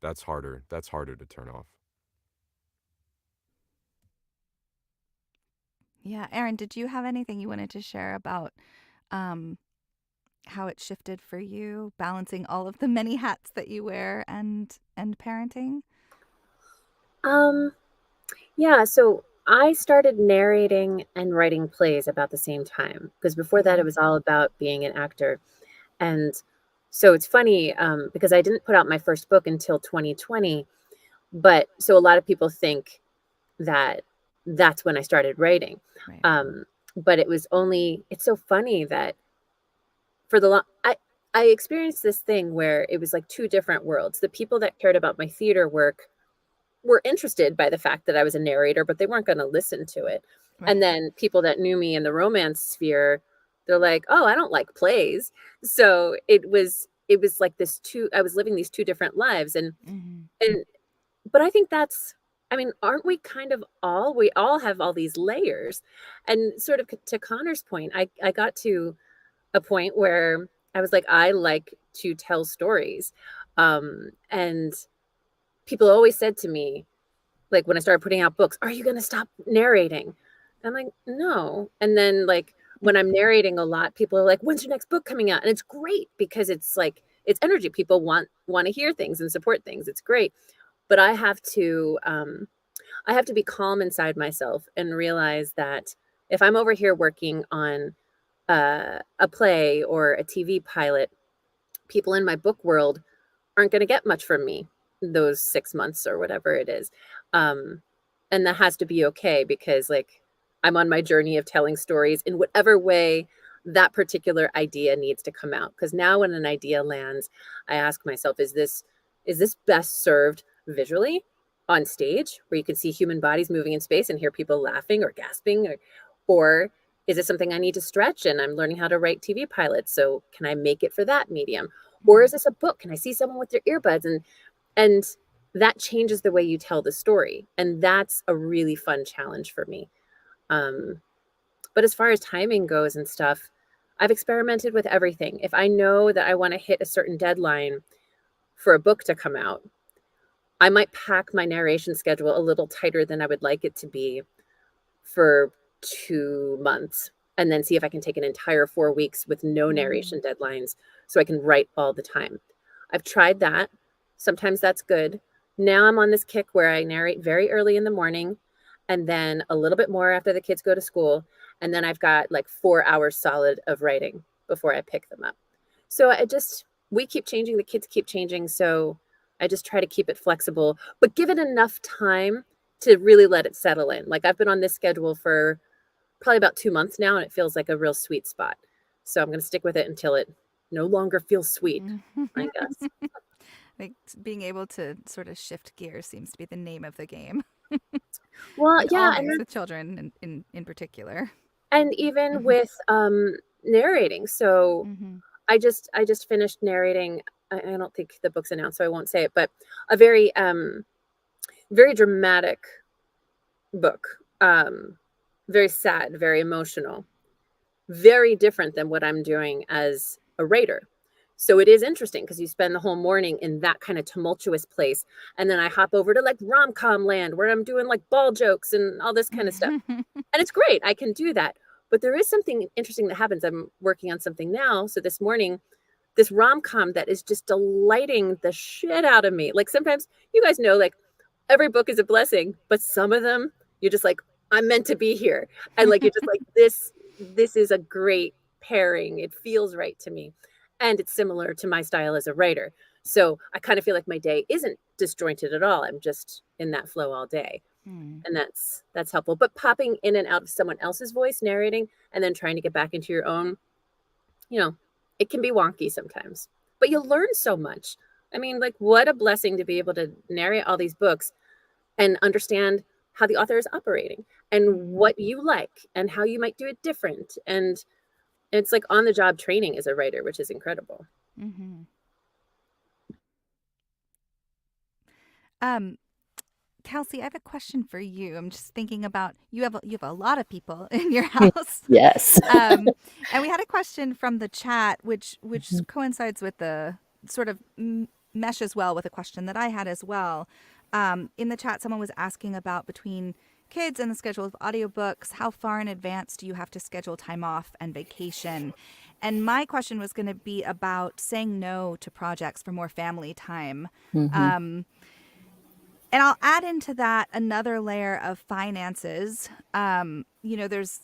that's harder. That's harder to turn off. Yeah, Erin, did you have anything you wanted to share about um, how it shifted for you, balancing all of the many hats that you wear and parenting? Yeah, so I started narrating and writing plays about the same time because before that it was all about being an actor. And so it's funny because I didn't put out my first book until 2020, but so a lot of people think that that's when I started writing. Right. But it's so funny that for the long, I experienced this thing where it was like two different worlds. The people that cared about my theater work were interested by the fact that I was a narrator, but they weren't going to listen to it. Right. And then people that knew me in the romance sphere, they're like, "Oh, I don't like plays." So it was like I was living these two different lives. And but I think I mean, aren't we kind of we all have all these layers. And sort of to Connor's point, I got to a point where I was like, I like to tell stories. And people always said to me, like when I started putting out books, "Are you going to stop narrating?" I'm like, "No." And then like when I'm narrating a lot, people are like, "When's your next book coming out?" And it's great because it's like it's energy. People want to hear things and support things. It's great. But I have to be calm inside myself and realize that if I'm over here working on a play or a TV pilot, people in my book world aren't going to get much from me those 6 months or whatever it is. And that has to be okay, because like I'm on my journey of telling stories in whatever way that particular idea needs to come out. Because now when an idea lands, I ask myself, is this best served visually on stage, where you can see human bodies moving in space and hear people laughing or gasping, or is it something I need to stretch, and I'm learning how to write TV pilots, so can I make it for that medium? Or is this a book? Can I see someone with their earbuds? And that changes the way you tell the story. And that's a really fun challenge for me. But as far as timing goes and stuff, I've experimented with everything. If I know that I want to hit a certain deadline for a book to come out, I might pack my narration schedule a little tighter than I would like it to be for 2 months, and then see if I can take an entire 4 weeks with no narration deadlines, so I can write all the time. I've tried that. Sometimes that's good. Now I'm on this kick where I narrate very early in the morning, and then a little bit more after the kids go to school. And then I've got like 4 hours solid of writing before I pick them up. So we keep changing, the kids keep changing. So I just try to keep it flexible, but give it enough time to really let it settle in. Like I've been on this schedule for probably about 2 months now, and it feels like a real sweet spot. So I'm going to stick with it until it no longer feels sweet, I guess. Like being able to sort of shift gears seems to be the name of the game. Well, with yeah, all things, with children in particular, and even with narrating. So I just finished narrating. I don't think the book's announced, so I won't say it, but a very very dramatic book, very sad, very emotional, very different than what I'm doing as a writer. So it is interesting because you spend the whole morning in that kind of tumultuous place. And then I hop over to like rom-com land where I'm doing like ball jokes and all this kind of stuff. And it's great. I can do that. But there is something interesting that happens. I'm working on something now. So this morning, this rom-com that is just delighting the shit out of me. Like sometimes, you guys know, like every book is a blessing, but some of them, you're just like, I'm meant to be here. And like, you're just like, this is a great pairing. It feels right to me. And it's similar to my style as a writer. So I kind of feel like my day isn't disjointed at all. I'm just in that flow all day. And that's helpful. But popping in and out of someone else's voice, narrating, and then trying to get back into your own, it can be wonky sometimes. But you'll learn so much. I mean, like, what a blessing to be able to narrate all these books and understand how the author is operating and what you like and how you might do it different. And it's like on-the-job training as a writer, which is incredible. Kelsey, I have a question for you. I'm just thinking about you have a lot of people in your house. Yes. And we had a question from the chat, which coincides with the sort of meshes well with a question that I had as well. In the chat, someone was asking about between kids and the schedule of audiobooks, how far in advance do you have to schedule time off and vacation? And my question was going to be about saying no to projects for more family time. And I'll add into that another layer of finances. There's,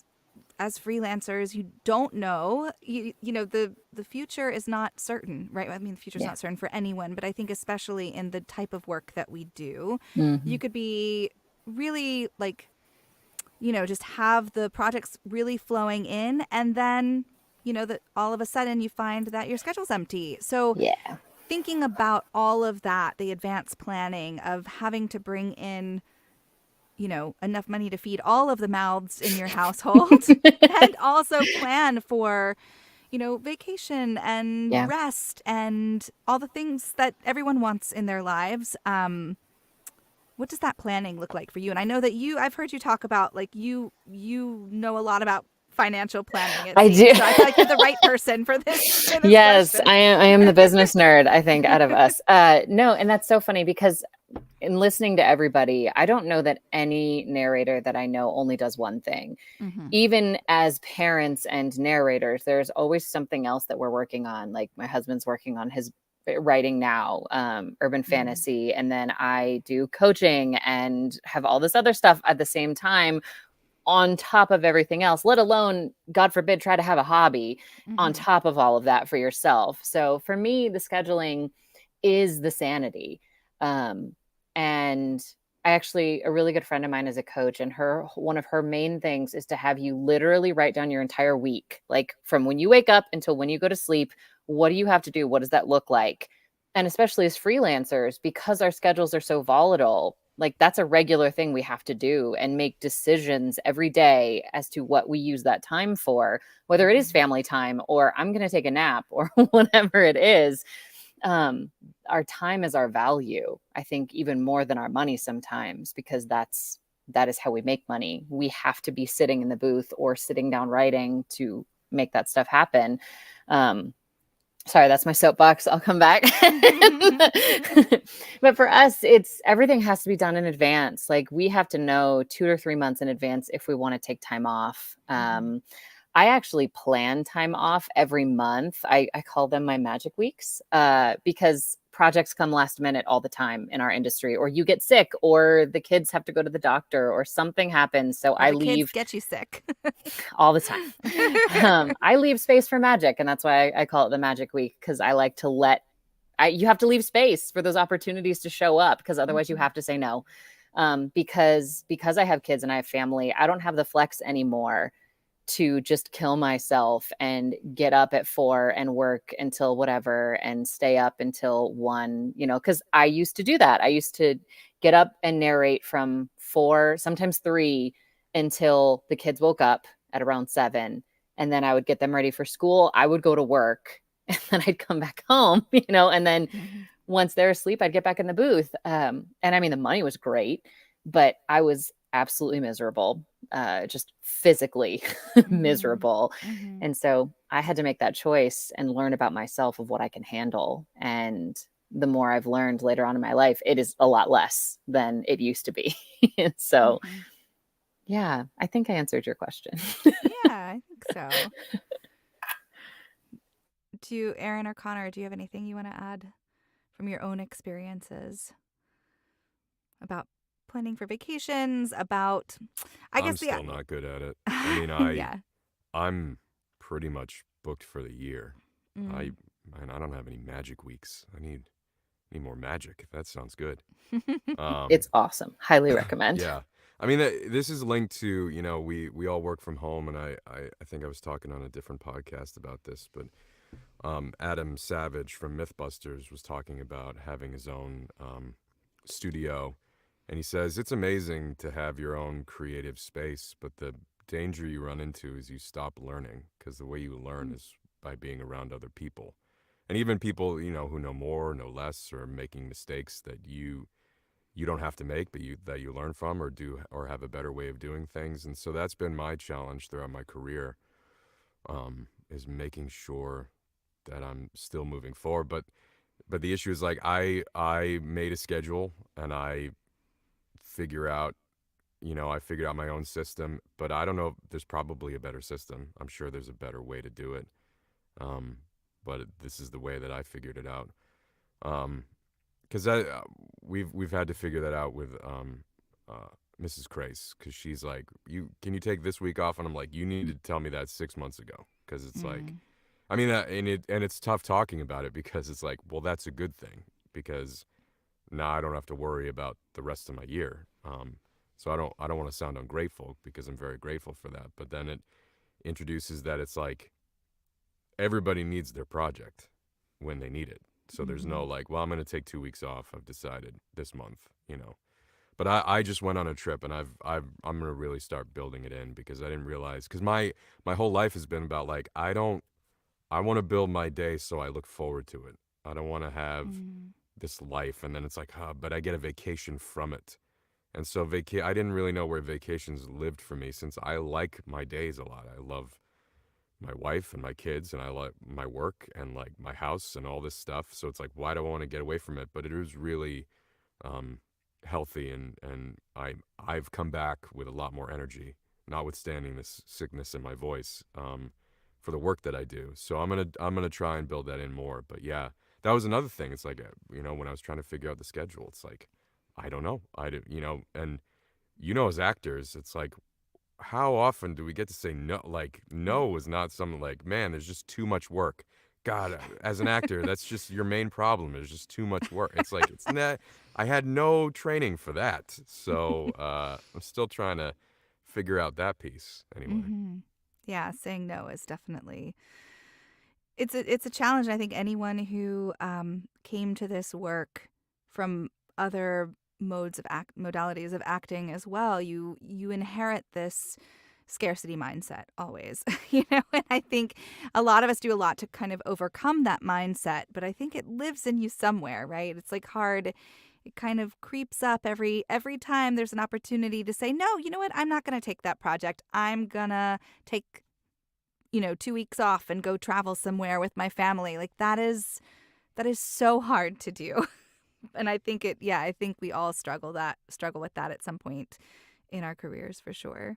as freelancers, you don't know, the future is not certain, right? I mean, the future's not certain for anyone, but I think especially in the type of work that we do, you could be really like, just have the projects really flowing in, and then, that all of a sudden you find that your schedule's empty. So thinking about all of that, the advanced planning of having to bring in, enough money to feed all of the mouths in your household and also plan for, vacation and rest and all the things that everyone wants in their lives. What does that planning look like for you? And I know that I've heard you talk about, like, you know a lot about financial planning. I do. So I feel like you're the right person for this. Yes, question. I am the business nerd, I think, out of us. No, and that's so funny because in listening to everybody, I don't know that any narrator that I know only does one thing. Even as parents and narrators, there's always something else that we're working on. Like my husband's working on his writing now, urban fantasy, and then I do coaching and have all this other stuff at the same time on top of everything else, let alone, God forbid, try to have a hobby on top of all of that for yourself. So for me, the scheduling is the sanity. And a really good friend of mine is a coach, and one of her main things is to have you literally write down your entire week, like from when you wake up until when you go to sleep. What do you have to do? What does that look like? And especially as freelancers, because our schedules are so volatile, like that's a regular thing we have to do and make decisions every day as to what we use that time for, whether it is family time or I'm going to take a nap or whatever it is. Our time is our value, I think, even more than our money sometimes, because that is how we make money. We have to be sitting in the booth or sitting down writing to make that stuff happen. Sorry, that's my soapbox. I'll come back. But for us, everything has to be done in advance. Like we have to know 2 or 3 months in advance if we want to take time off. I actually plan time off every month. I call them my magic weeks, because projects come last minute all the time in our industry, or you get sick, or the kids have to go to the doctor, or something happens. So I leave. Kids get you sick all the time. I leave space for magic, and that's why I call it the magic week, because I like to you have to leave space for those opportunities to show up, because otherwise you have to say no. Because I have kids and I have family, I don't have the flex anymore to just kill myself and get up at 4 and work until whatever and stay up until 1, because I used to do that. I used to get up and narrate from 4, sometimes 3, until the kids woke up at around 7. And then I would get them ready for school. I would go to work and then I'd come back home, and then once they're asleep, I'd get back in the booth. And I mean, the money was great, but I was absolutely miserable, just physically miserable. And so I had to make that choice and learn about myself of what I can handle. And the more I've learned later on in my life, it is a lot less than it used to be. So yeah, I think I answered your question. Yeah, I think so. Erin or Connor, do you have anything you want to add from your own experiences about planning for vacations, about, I'm still not good at it. I mean, I'm pretty much booked for the year. I don't have any magic weeks. I need more magic. That sounds good. It's awesome. Highly recommend. Yeah. I mean, this is linked to, we all work from home, and I think I was talking on a different podcast about this, but Adam Savage from Mythbusters was talking about having his own studio, and he says it's amazing to have your own creative space, but the danger you run into is you stop learning, because the way you learn is by being around other people, and even people who know more, know less, or making mistakes that you don't have to make, but that you learn from, or have a better way of doing things. And so that's been my challenge throughout my career, is making sure that I'm still moving forward. But the issue is, like, I made a schedule, and I figured out my own system, but I don't know if there's probably a better system. I'm sure there's a better way to do it. But this is the way that I figured it out. Because we've had to figure that out with Mrs. Crace, because she's like, can you take this week off? And I'm like, you need to tell me that 6 months ago, because it's like, I mean, and it's tough talking about it, because it's like, well, that's a good thing, because now I don't have to worry about the rest of my year. So I don't want to sound ungrateful, because I'm very grateful for that. But then it introduces that it's like everybody needs their project when they need it. So there's no like, well, I'm going to take 2 weeks off. I've decided this month, But I just went on a trip, and I'm going to really start building it in, because I didn't realize, because my whole life has been about, like, I want to build my day so I look forward to it. I don't want to have this life, and then it's like, but I get a vacation from it. And so I didn't really know where vacations lived for me, since I like my days a lot. I love my wife and my kids, and I like my work and like my house and all this stuff. So it's like, why do I want to get away from it? But it was really healthy, and I've come back with a lot more energy, notwithstanding this sickness in my voice, for the work that I do. So I'm gonna try and build that in more. But yeah, that was another thing. It's like, when I was trying to figure out the schedule, it's like, I don't know. And as actors, it's like, how often do we get to say no? Like, no is not something like, man, there's just too much work. God, as an actor, that's just your main problem. Is just too much work. It's like it's not. I had no training for that, so I'm still trying to figure out that piece. Anyway, Yeah, saying no is definitely it's a challenge. I think anyone who came to this work from other modalities of acting as well, you inherit this scarcity mindset always, and I think a lot of us do a lot to kind of overcome that mindset, but I think it lives in you somewhere, right? It's like hard. It kind of creeps up every time there's an opportunity to say, no, you know what? I'm not going to take that project. I'm going to take 2 weeks off and go travel somewhere with my family. Like that is so hard to do. And I think I think we all struggle with that at some point in our careers for sure.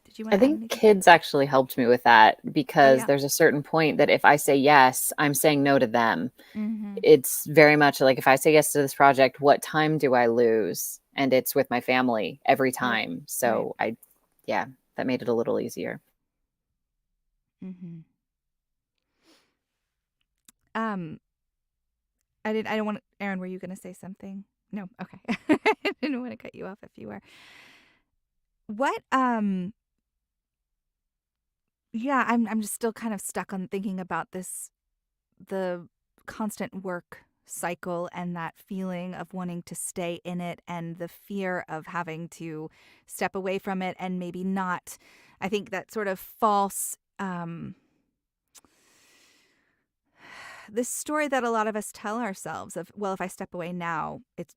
Did you want I to add think anything? kids actually helped me with that Oh because yeah. there's a certain point that if I say yes, I'm saying no to them. Mm-hmm. It's very much like if I say yes to this project, what time do I lose? And it's with my family every Right. time. Right. So yeah, that made it a little easier. Mm-hmm. Um, I don't want Erin, were you going to say something? No. Okay. I didn't want to cut you off if you were. What yeah, I'm just still kind of stuck on thinking about the constant work cycle and that feeling of wanting to stay in it and the fear of having to step away from it and maybe not. I think that sort of false this story that a lot of us tell ourselves of, well, if I step away now, it's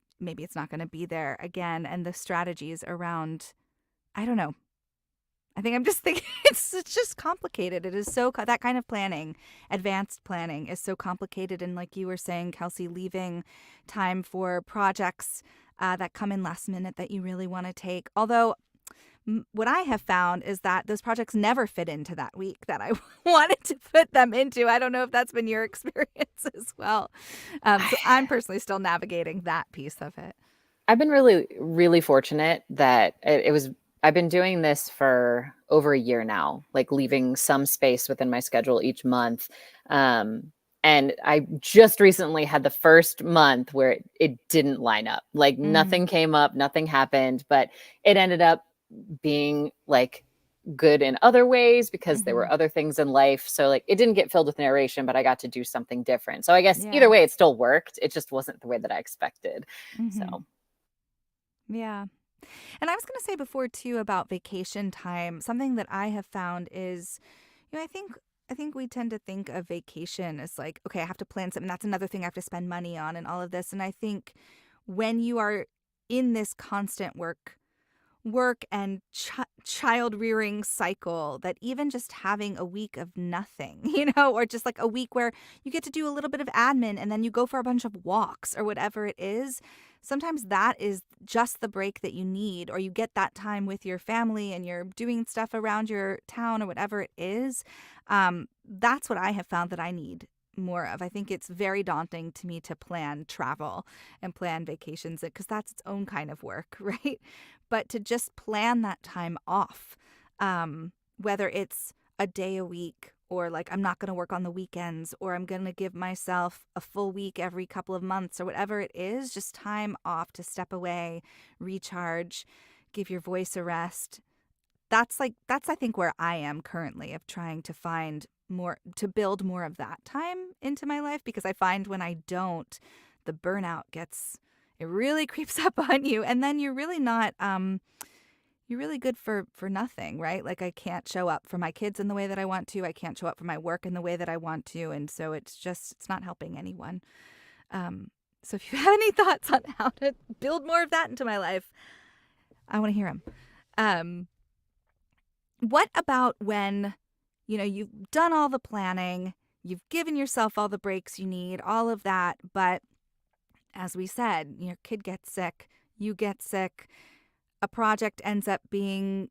not going to be there again, and the strategies around, I don't know. I think I'm just thinking it's just complicated. It is so that kind of planning, advanced planning is so complicated. And like you were saying, Kelsey, leaving time for projects that come in last minute that you really want to take. Although what I have found is that those projects never fit into that week that I wanted to put them into. I don't know if that's been your experience as well. So I'm personally still navigating that piece of it. I've been really, really fortunate that it was. I've been doing this for over a year now, like leaving some space within my schedule each month. And I just recently had the first month where it didn't line up. Like nothing came up, nothing happened, but it ended up being like good in other ways because there were other things in life. So like it didn't get filled with narration, but I got to do something different. So I guess either way, it still worked. It just wasn't the way that I expected. So. Yeah. And I was going to say before too about vacation time. Something that I have found is, I think we tend to think of vacation as like, okay, I have to plan something. That's another thing I have to spend money on and all of this. And I think when you are in this constant work and child rearing cycle, that even just having a week of nothing, or just like a week where you get to do a little bit of admin and then you go for a bunch of walks or whatever it is, sometimes that is just the break that you need, or you get that time with your family and you're doing stuff around your town or whatever it is. That's what I have found that I need more of. I think it's very daunting to me to plan travel and plan vacations because that's its own kind of work, right? But to just plan that time off, whether it's a day a week or like I'm not going to work on the weekends or I'm going to give myself a full week every couple of months or whatever it is, just time off to step away, recharge, give your voice a rest. That's I think where I am currently, of trying to find more, to build more of that time into my life, because I find when I don't, the burnout it really creeps up on you, and then you're really not you're really good for nothing, right? Like I can't show up for my kids in the way that I want to. I can't show up for my work in the way that I want to, and so it's not helping anyone. So if you have any thoughts on how to build more of that into my life, I want to hear them. What about when, you've done all the planning, you've given yourself all the breaks you need, all of that, but as we said, your kid gets sick, you get sick, a project ends up being,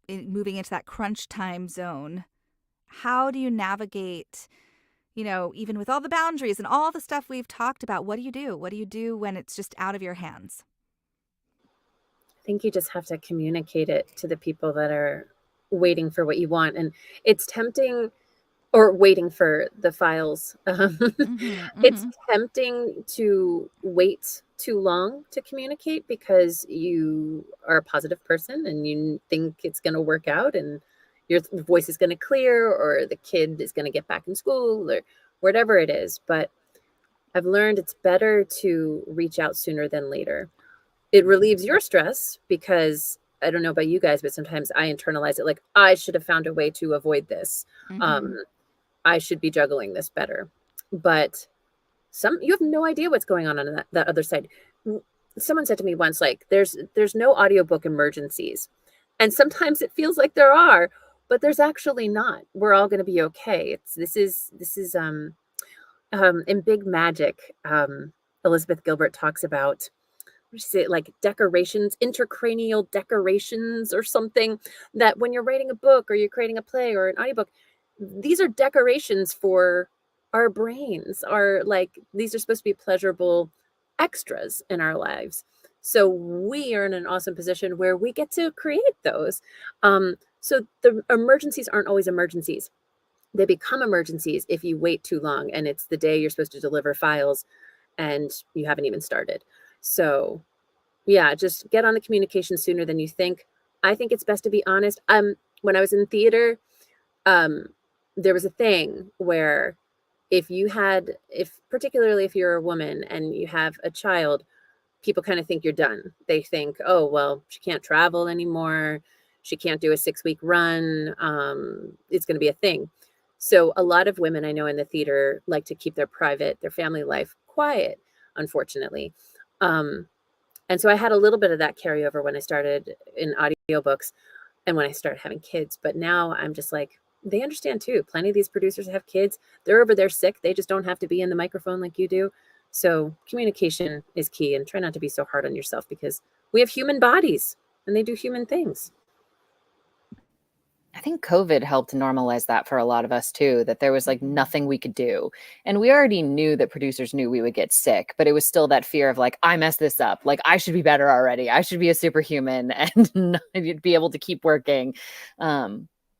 moving into that crunch time zone. How do you navigate, even with all the boundaries and all the stuff we've talked about? What do you do? What do you do when it's just out of your hands? I think you just have to communicate it to the people that are waiting for what you want. And it's tempting, or waiting for the files. It's Mm-hmm. tempting to wait too long to communicate because you are a positive person and you think it's going to work out and your voice is going to clear or the kid is going to get back in school or whatever it is. But I've learned it's better to reach out sooner than later. It relieves your stress because I don't know about you guys, but sometimes I internalize it like I should have found a way to avoid this. Mm-hmm. I should be juggling this better. But you have no idea what's going on that other side. Someone said to me once, like, there's no audiobook emergencies. And sometimes it feels like there are, but there's actually not. We're all going to be okay. This is in Big Magic, Elizabeth Gilbert talks about, what is it, like decorations, intercranial decorations or something, that when you're writing a book or you're creating a play or an audiobook, these are decorations for our brains. These are supposed to be pleasurable extras in our lives. So we are in an awesome position where we get to create those. So the emergencies aren't always emergencies. They become emergencies if you wait too long and it's the day you're supposed to deliver files and you haven't even started. So yeah, just get on the communication sooner than you think. I think it's best to be honest. When I was in theater, there was a thing where particularly if you're a woman and you have a child, people kind of think you're done. They think, oh, well, she can't travel anymore. She can't do a 6-week run. It's going to be a thing. So a lot of women I know in the theater like to keep their family life quiet, unfortunately. And so I had a little bit of that carryover when I started in audiobooks and when I started having kids. But now I'm just like, they understand too. Plenty of these producers have kids. They're over there sick. They just don't have to be in the microphone like you do. So communication is key, and try not to be so hard on yourself because we have human bodies and they do human things. I think COVID helped normalize that for a lot of us too, that there was like nothing we could do. And we already knew that producers knew we would get sick, but it was still that fear of like, I messed this up. Like, I should be better already. I should be a superhuman and be able to keep working.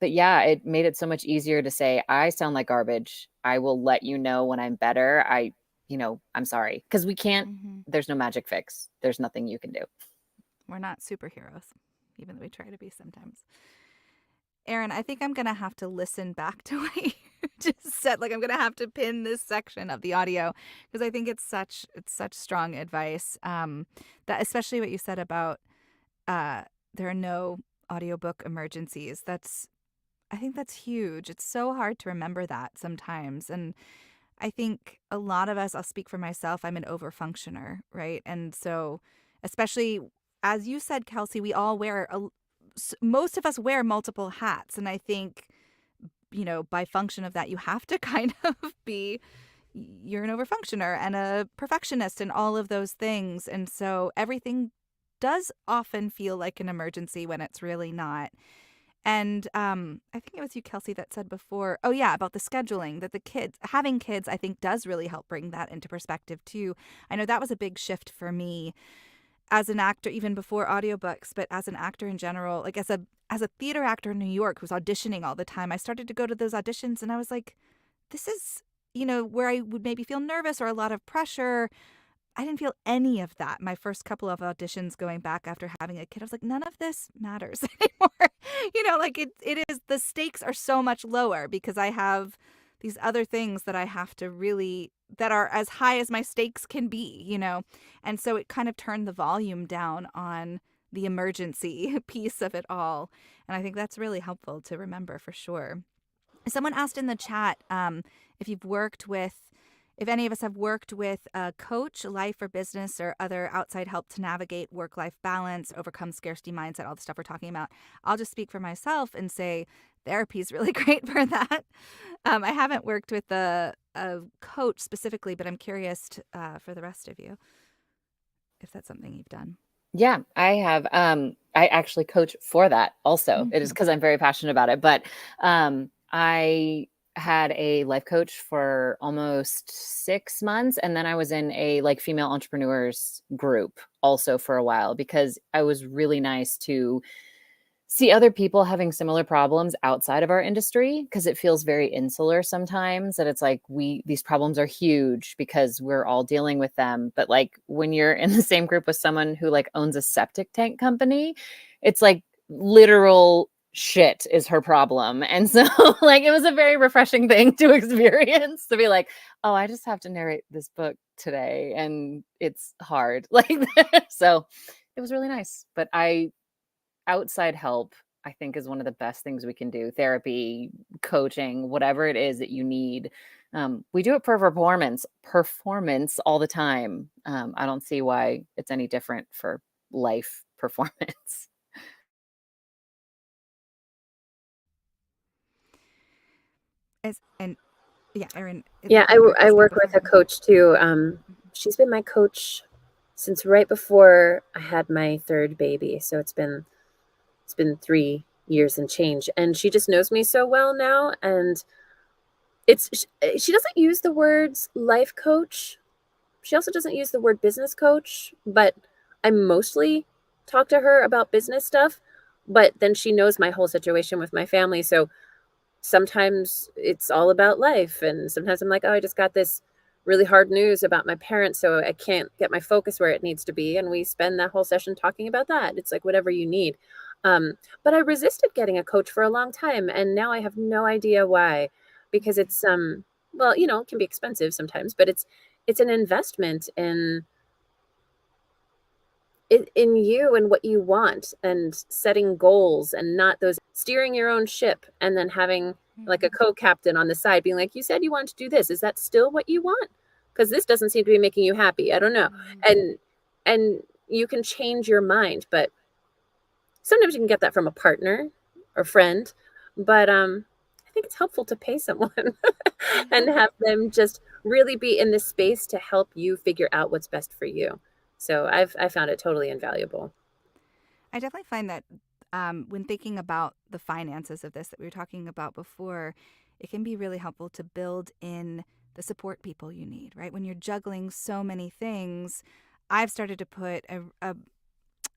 But yeah, it made it so much easier to say, I sound like garbage. I will let you know when I'm better. I'm sorry. Because we can't, there's no magic fix. There's nothing you can do. We're not superheroes, even though we try to be sometimes. Erin, I think I'm going to have to listen back to what you just said. Like, I'm going to have to pin this section of the audio because I think it's such strong advice. That especially what you said about there are no audiobook emergencies. I think that's huge. It's so hard to remember that sometimes. And I think a lot of us, I'll speak for myself, I'm an overfunctioner, right? And so, especially as you said, Kelsey, we all most of us wear multiple hats. And I think, by function of that, you have to kind of you're an overfunctioner and a perfectionist and all of those things. And so everything does often feel like an emergency when it's really not. And I think it was you, Kelsey, that said before, oh yeah, about the scheduling, that having kids, I think does really help bring that into perspective too. I know that was a big shift for me as an actor, even before audiobooks, but as an actor in general, like as a theater actor in New York who's auditioning all the time, I started to go to those auditions and I was like, this is, where I would maybe feel nervous or a lot of pressure. I didn't feel any of that. My first couple of auditions going back after having a kid, I was like, none of this matters anymore. Like it is, the stakes are so much lower because I have these other things that I have to really, that are as high as my stakes can be, And so it kind of turned the volume down on the emergency piece of it all. And I think that's really helpful to remember for sure. Someone asked in the chat if any of us have worked with a coach, life or business, or other outside help to navigate work-life balance, overcome scarcity mindset, all the stuff we're talking about. I'll just speak for myself and say therapy is really great for that. I haven't worked with a coach specifically, but I'm curious for the rest of you if that's something you've done. Yeah, I have. I actually coach for that also. It is because I'm very passionate about it. But I had a life coach for almost 6 months. And then I was in a female entrepreneurs group also for a while because I was really nice to see other people having similar problems outside of our industry, because it feels very insular sometimes, that it's like these problems are huge because we're all dealing with them. But like when you're in the same group with someone who like owns a septic tank company, it's like literal shit is her problem. And so like it was a very refreshing thing to experience, to be like, oh, I just have to narrate this book today and it's hard. Like so it was really nice. But outside help, I think, is one of the best things we can do. Therapy, coaching, whatever it is that you need. We do it for performance all the time. I don't see why it's any different for life performance. And yeah, Erin. Yeah, I work with a coach too. She's been my coach since right before I had my third baby. So it's been 3 years and change. And she just knows me so well now. And she doesn't use the words life coach. She also doesn't use the word business coach, but I mostly talk to her about business stuff. But then she knows my whole situation with my family. So sometimes it's all about life. And sometimes I'm like, oh, I just got this really hard news about my parents, so I can't get my focus where it needs to be. And we spend that whole session talking about that. It's like whatever you need. But I resisted getting a coach for a long time. And now I have no idea why, because it's, well, it can be expensive sometimes, but it's an investment in you and what you want, and setting goals, and not those steering your own ship and then having like a co-captain on the side being like, you said you want to do this. Is that still what you want? Because this doesn't seem to be making you happy. I don't know. And you can change your mind, but sometimes you can get that from a partner or friend. But I think it's helpful to pay someone and have them just really be in this space to help you figure out what's best for you. So I found it totally invaluable. I definitely find that when thinking about the finances of this that we were talking about before, it can be really helpful to build in the support people you need, right? When you're juggling so many things, I've started to put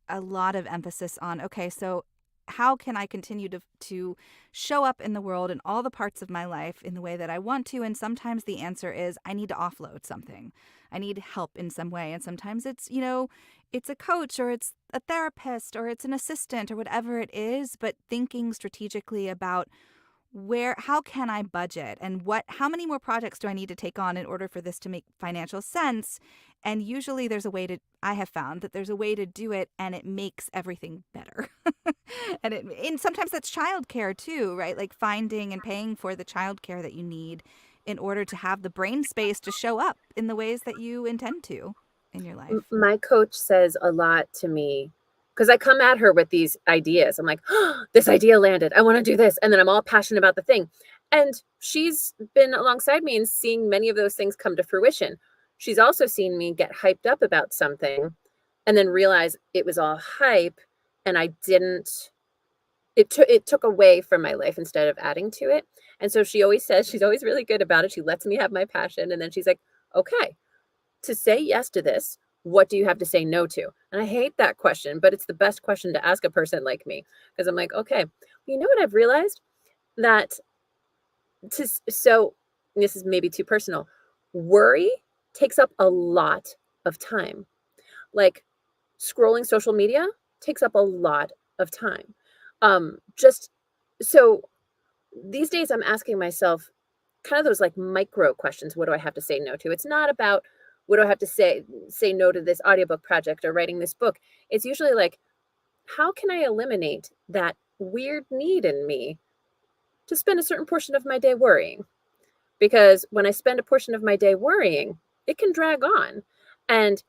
a lot of emphasis on, okay, so how can I continue to show up in the world in all the parts of my life in the way that I want to? And sometimes the answer is I need to offload something. I need help in some way. And sometimes it's, it's a coach, or it's a therapist, or it's an assistant, or whatever it is, but thinking strategically about how can I budget, and how many more projects do I need to take on in order for this to make financial sense? And usually I have found that there's a way to do it, and it makes everything better. And sometimes that's childcare too, right? Like finding and paying for the childcare that you need in order to have the brain space to show up in the ways that you intend to in your life. My coach says a lot to me, because I come at her with these ideas. I'm like, oh, this idea landed. I want to do this. And then I'm all passionate about the thing. And she's been alongside me and seeing many of those things come to fruition. She's also seen me get hyped up about something and then realize it was all hype, and it took away from my life instead of adding to it. And so she always says, she's always really good about it. She lets me have my passion. And then she's like, okay, to say yes to this, what do you have to say no to? And I hate that question, but it's the best question to ask a person like me, because I'm like, okay, you know what I've realized? That so this is maybe too personal. Worry takes up a lot of time. Like scrolling social media takes up a lot of time. Just so these days I'm asking myself kind of those like micro questions. What do I have to say no to? It's not about what do I have to say no to this audiobook project or writing this book. It's usually like, how can I eliminate that weird need in me to spend a certain portion of my day worrying? Because when I spend a portion of my day worrying, it can drag on. And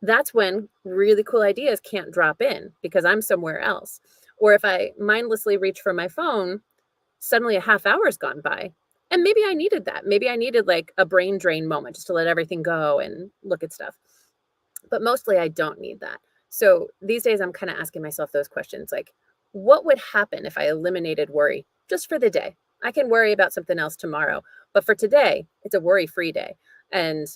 that's when really cool ideas can't drop in because I'm somewhere else. Or if I mindlessly reach for my phone, suddenly a half hour's gone by. And maybe I needed that. Maybe I needed like a brain drain moment just to let everything go and look at stuff. But mostly I don't need that. So these days I'm kind of asking myself those questions like, what would happen if I eliminated worry just for the day? I can worry about something else tomorrow, but for today, it's a worry-free day. And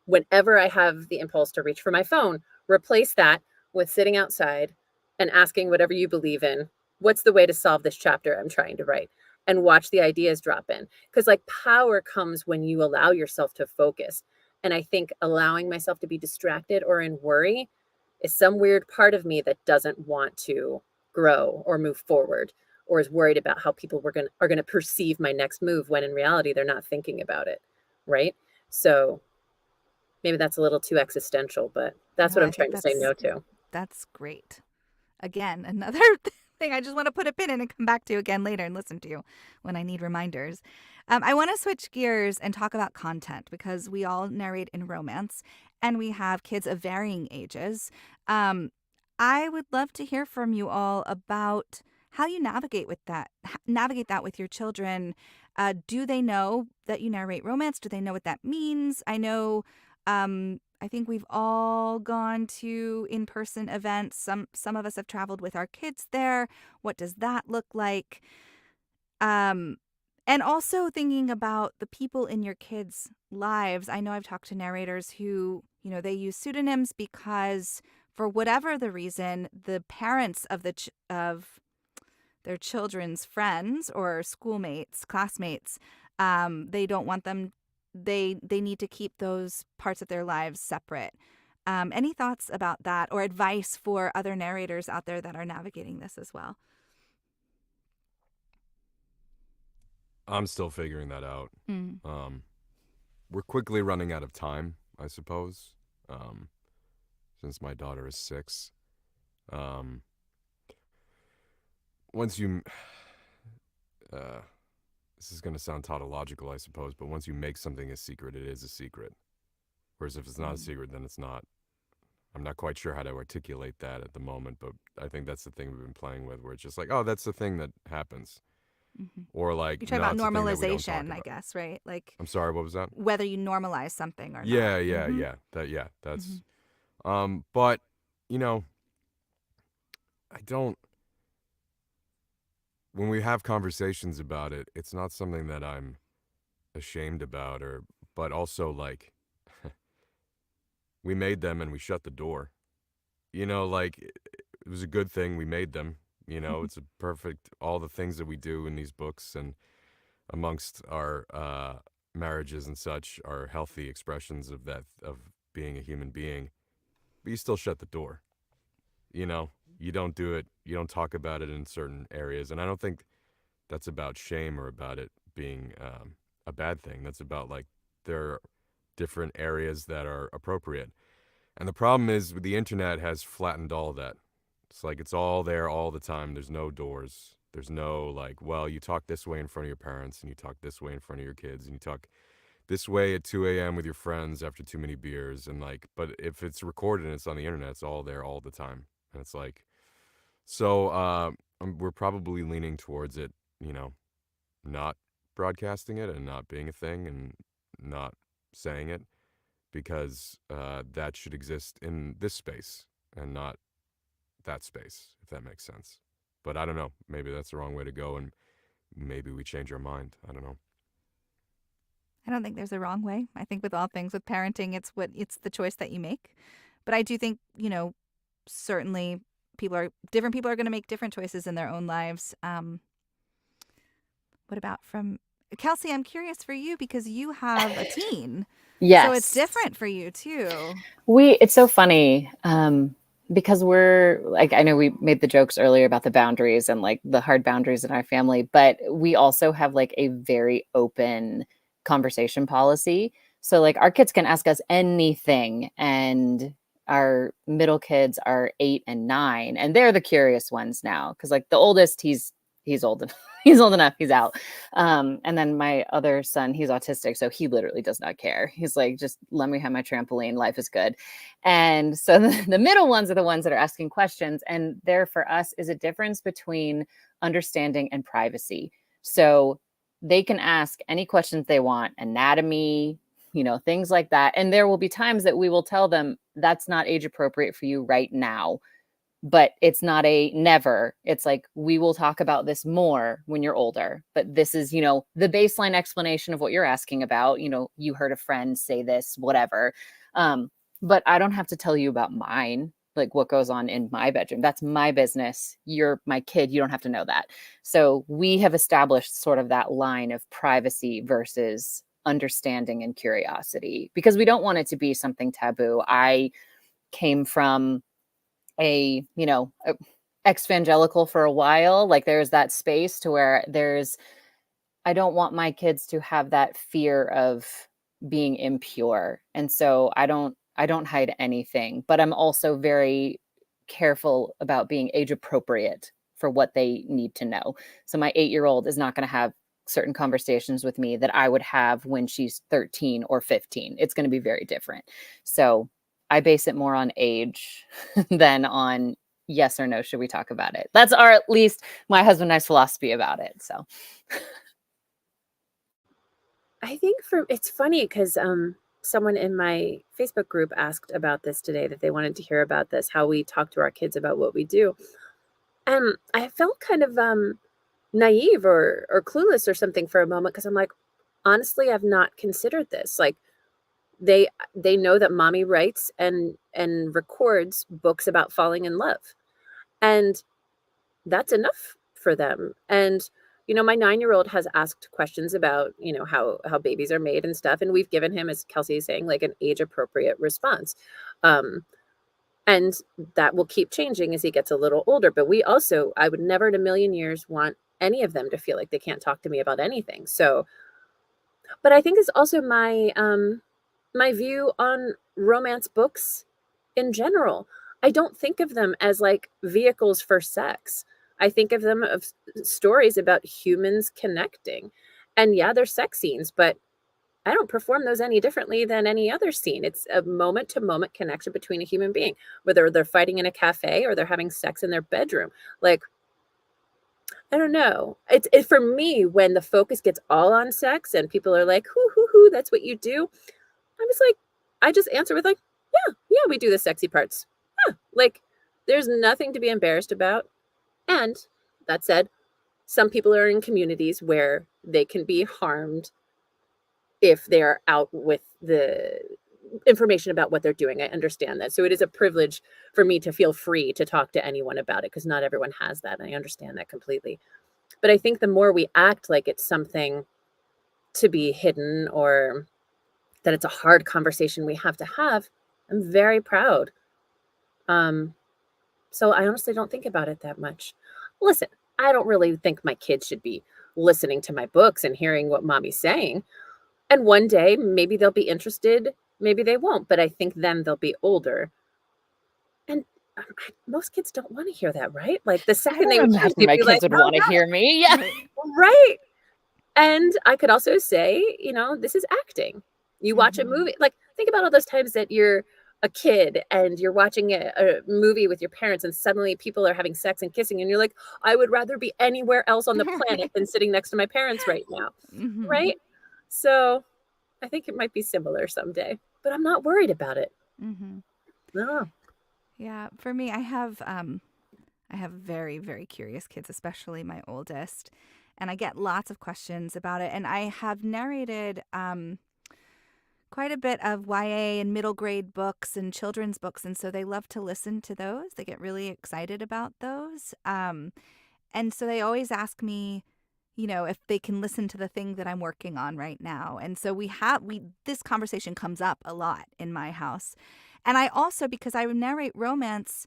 whenever I have the impulse to reach for my phone, replace that with sitting outside and asking whatever you believe in, what's the way to solve this chapter I'm trying to write, and watch the ideas drop in. Because like power comes when you allow yourself to focus. And I think allowing myself to be distracted or in worry is some weird part of me that doesn't want to grow or move forward, or is worried about how people are going to perceive my next move, when in reality they're not thinking about it, right? So maybe that's a little too existential, but that's No, what I I'm think trying to say no to. that's great. Again, another thing I just want to put a pin in and come back to again later and listen to when I need reminders. I want to switch gears and talk about content, because we all narrate in romance and we have kids of varying ages. I would love to hear from you all about how you navigate that with your children. Do they know that you narrate romance? Do they know what that means? I know I think we've all gone to in-person events. Some of us have traveled with our kids there. What does that look like? And also thinking about the people in your kids' lives. I know I've talked to narrators who, they use pseudonyms because for whatever the reason, the parents of of their children's friends or schoolmates, classmates, they don't want them. They need to keep those parts of their lives separate. Any thoughts about that, or advice for other narrators out there that are navigating this as well? I'm still figuring that out. Mm. We're quickly running out of time, I suppose, since my daughter is 6. Once you, this is going to sound tautological, I suppose, but once you make something a secret, it is a secret. Whereas if it's not a secret, then it's not. I'm not quite sure how to articulate that at the moment, but I think that's the thing we've been playing with, where it's just like, oh, that's the thing that happens. Mm-hmm. Or like, You're talking no, about it's the thing that we don't talk normalization, I about. guess, right? Like, I'm sorry, what was that? whether you normalize something or Yeah, not. yeah, Mhm. yeah. That's, Mm-hmm. but I don't. When we have conversations about it, it's not something that I'm ashamed about, but also like, we made them and we shut the door. Like it was a good thing we made them. It's a perfect, all the things that we do in these books and amongst our marriages and such are healthy expressions of that, of being a human being. But you still shut the door. You don't do it. You don't talk about it in certain areas, and I don't think that's about shame or about it being a bad thing. That's about like there are different areas that are appropriate. And the problem is the internet has flattened all that. It's like it's all there all the time. There's no doors. There's no like, well, you talk this way in front of your parents and you talk this way in front of your kids and you talk this way at 2 a.m. with your friends after too many beers. And like, but if it's recorded and it's on the internet, it's all there all the time. And it's like, so we're probably leaning towards it, not broadcasting it and not being a thing and not saying it, because that should exist in this space and not that space, if that makes sense. But I don't know. Maybe that's the wrong way to go, and maybe we change our mind. I don't know. I don't think there's a wrong way. I think with all things with parenting, it's the choice that you make. But I do think, certainly different people are going to make different choices in their own lives. What about from Kelsey? I'm curious for you because you have a teen. Yes. So it's different for you too. It's so funny because we're like, I know we made the jokes earlier about the boundaries and like the hard boundaries in our family, but we also have like a very open conversation policy. So like our kids can ask us anything, and our middle kids are 8 and 9, and they're the curious ones now. Cause like the oldest, he's old enough. He's old enough. He's out. And then my other son, he's autistic. So he literally does not care. He's like, just let me have my trampoline. Life is good. And so the middle ones are the ones that are asking questions. And there for us is a difference between understanding and privacy. So they can ask any questions they want, anatomy, things like that. And there will be times that we will tell them that's not age appropriate for you right now. But it's not a never. It's like, we will talk about this more when you're older. But this is, the baseline explanation of what you're asking about. You heard a friend say this, whatever. But I don't have to tell you about mine. like what goes on in my bedroom. That's my business. You're my kid. You don't have to know that. So we have established sort of that line of privacy versus understanding and curiosity, because we don't want it to be something taboo. I came from a, ex-evangelical for a while. Like there's that space to where I don't want my kids to have that fear of being impure. And so I don't hide anything, but I'm also very careful about being age appropriate for what they need to know. So my 8-year-old is not going to have certain conversations with me that I would have when she's 13 or 15. It's going to be very different. So I base it more on age than on yes or no, should we talk about it? That's at least my husband and I's philosophy about it. So I think it's funny because someone in my Facebook group asked about this today, that they wanted to hear about this, how we talk to our kids about what we do. And I felt kind of naive or clueless or something for a moment, because I'm like, honestly, I've not considered this. Like they know that mommy writes and records books about falling in love, and that's enough for them. And my 9-year-old has asked questions about how babies are made and stuff, and we've given him, as Kelsey is saying, like an age appropriate response, and that will keep changing as he gets a little older. But I would never in a million years want any of them to feel like they can't talk to me about anything. So, but I think it's also my my view on romance books in general. I don't think of them as like vehicles for sex. I think of them as stories about humans connecting. And yeah, there's sex scenes, but I don't perform those any differently than any other scene. It's a moment to moment connection between a human being, whether they're fighting in a cafe or they're having sex in their bedroom. Like, I don't know. It's for me, when the focus gets all on sex and people are like, hoo, that's what you do. I was like, I just answer with like, yeah, we do the sexy parts. Like, there's nothing to be embarrassed about. And that said, some people are in communities where they can be harmed if they're out with the information about what they're doing. I understand that. So it is a privilege for me to feel free to talk to anyone about it, because not everyone has that. And I understand that completely. But I think the more we act like it's something to be hidden, or that it's a hard conversation we have to have, I'm very proud. So I honestly don't think about it that much. Listen, I don't really think my kids should be listening to my books and hearing what mommy's saying. And one day, maybe they'll be interested, maybe they won't, but I think then they'll be older. And most kids don't want to hear that, right? Like the I second don't they would hear imagine me, my be kids like, would oh, want to hear me. Yeah. right. And I could also say, this is acting. You watch a movie, like think about all those times that you're a kid and you're watching a movie with your parents, and suddenly people are having sex and kissing, and you're like, I would rather be anywhere else on the planet than sitting next to my parents right now. Right? So I think it might be similar someday, but I'm not worried about it. No. Yeah, for me, I have very, very curious kids, especially my oldest, and I get lots of questions about it. And I have narrated quite a bit of YA and middle grade books and children's books, and so they love to listen to those. They get really excited about those, and so they always ask me, if they can listen to the thing that I'm working on right now. And so this conversation comes up a lot in my house. And I also, because I narrate romance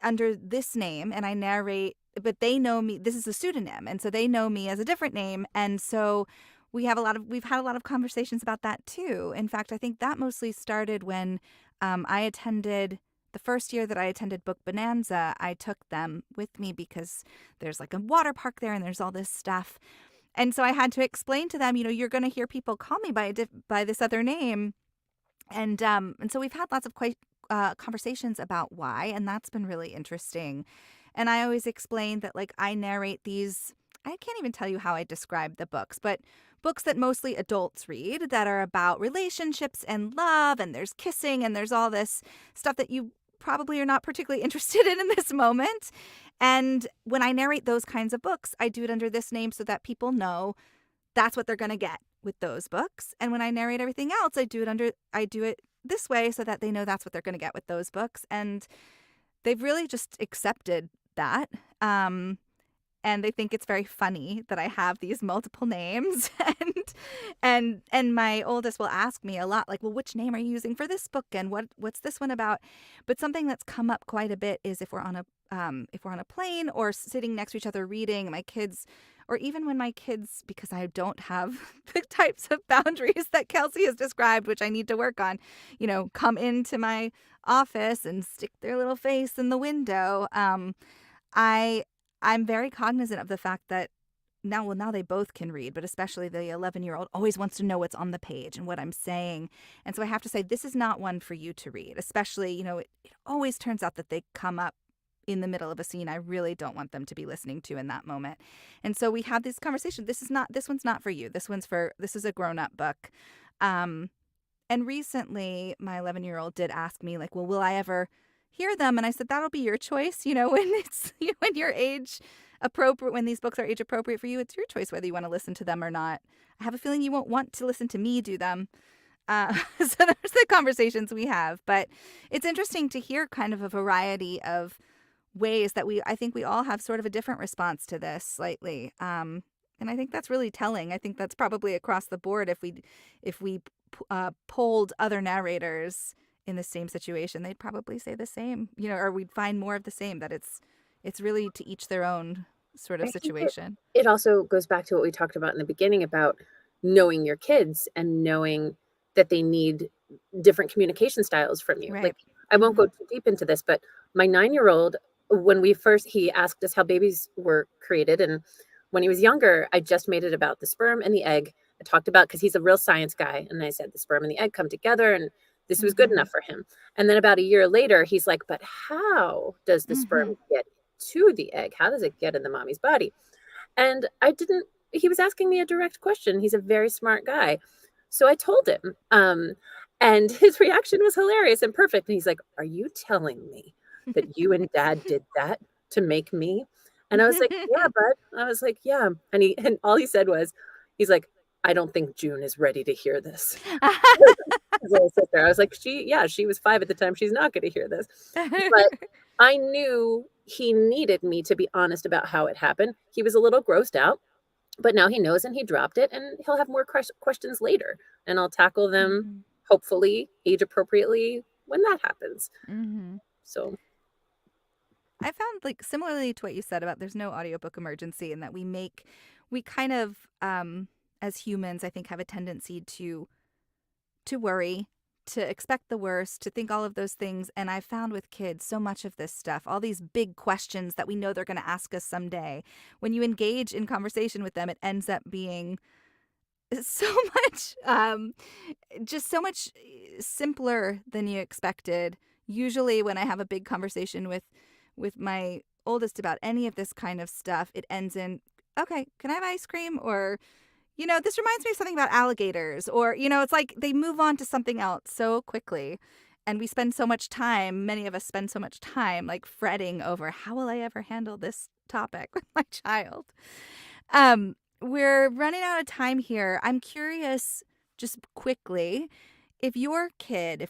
under this name, and I narrate, but they know me, this is a pseudonym, and so they know me as a different name. And so we've had a lot of conversations about that too. In fact, I think that mostly started when the first year that I attended Book Bonanza. I took them with me because there's like a water park there and there's all this stuff. And so I had to explain to them, you're going to hear people call me by this other name. And so we've had lots of conversations about why, and that's been really interesting. And I always explain that, like, I narrate these, I can't even tell you how I describe the books, but books that mostly adults read that are about relationships and love, and there's kissing, and there's all this stuff that you probably are not particularly interested in this moment. And when I narrate those kinds of books, I do it under this name so that people know that's what they're going to get with those books. And when I narrate everything else, I do it this way so that they know that's what they're going to get with those books. And they've really just accepted that. And they think it's very funny that I have these multiple names. And my oldest will ask me a lot, like, well, which name are you using for this book, and what's this one about? But something that's come up quite a bit is if we're on a plane or sitting next to each other reading, my kids, or even when my kids, because I don't have the types of boundaries that Kelsey has described, which I need to work on, come into my office and stick their little face in the window. I'm very cognizant of the fact that now they both can read, but especially the 11-year-old always wants to know what's on the page and what I'm saying. And so I have to say, this is not one for you to read, especially, it always turns out that they come up in the middle of a scene I really don't want them to be listening to in that moment. And so we have this conversation. This one's not for you. This is a grown-up book. And recently my 11-year-old did ask me, like, well, will I ever hear them? And I said, that'll be your choice. When you're age appropriate, when these books are age appropriate for you, it's your choice whether you want to listen to them or not. I have a feeling you won't want to listen to me do them. So there's the conversations we have, but it's interesting to hear kind of a variety of ways that I think we all have sort of a different response to this slightly. And I think that's really telling. I think that's probably across the board. If we polled other narrators in the same situation, they'd probably say the same, or we'd find more of the same, that it's really to each their own sort of situation. It also goes back to what we talked about in the beginning about knowing your kids and knowing that they need different communication styles from you. Right. Like, I won't go too deep into this, but my 9-year-old, when he asked us how babies were created. And when he was younger, I just made it about the sperm and the egg. I talked about, because he's a real science guy. And I said the sperm and the egg come together, and this was good enough for him. And then about a year later, he's like, but how does the sperm get to the egg? How does it get in the mommy's body? And he was asking me a direct question. He's a very smart guy. So I told him, and his reaction was hilarious and perfect. And he's like, are you telling me that you and Dad did that to make me? And I was like, yeah, bud. I was like, yeah. And all he said was, he's like, I don't think June is ready to hear this. His little sister. I was like, she was 5 at the time. She's not going to hear this. But I knew he needed me to be honest about how it happened. He was a little grossed out, but now he knows, and he dropped it, and he'll have more questions later, and I'll tackle them hopefully age appropriately when that happens. So I found, like, similarly to what you said about there's no audiobook emergency, and that we kind of as humans, I think, have a tendency to worry, to expect the worst, to think all of those things. And I found with kids so much of this stuff, all these big questions that we know they're going to ask us someday. When you engage in conversation with them, it ends up being so much, just so much simpler than you expected. Usually when I have a big conversation with my oldest about any of this kind of stuff, it ends in, okay, can I have ice cream? Or, this reminds me of something about alligators. Or, it's like they move on to something else so quickly. And we spend so much time, many of us spend so much time, like, fretting over, how will I ever handle this topic with my child? We're running out of time here. I'm curious, just quickly, if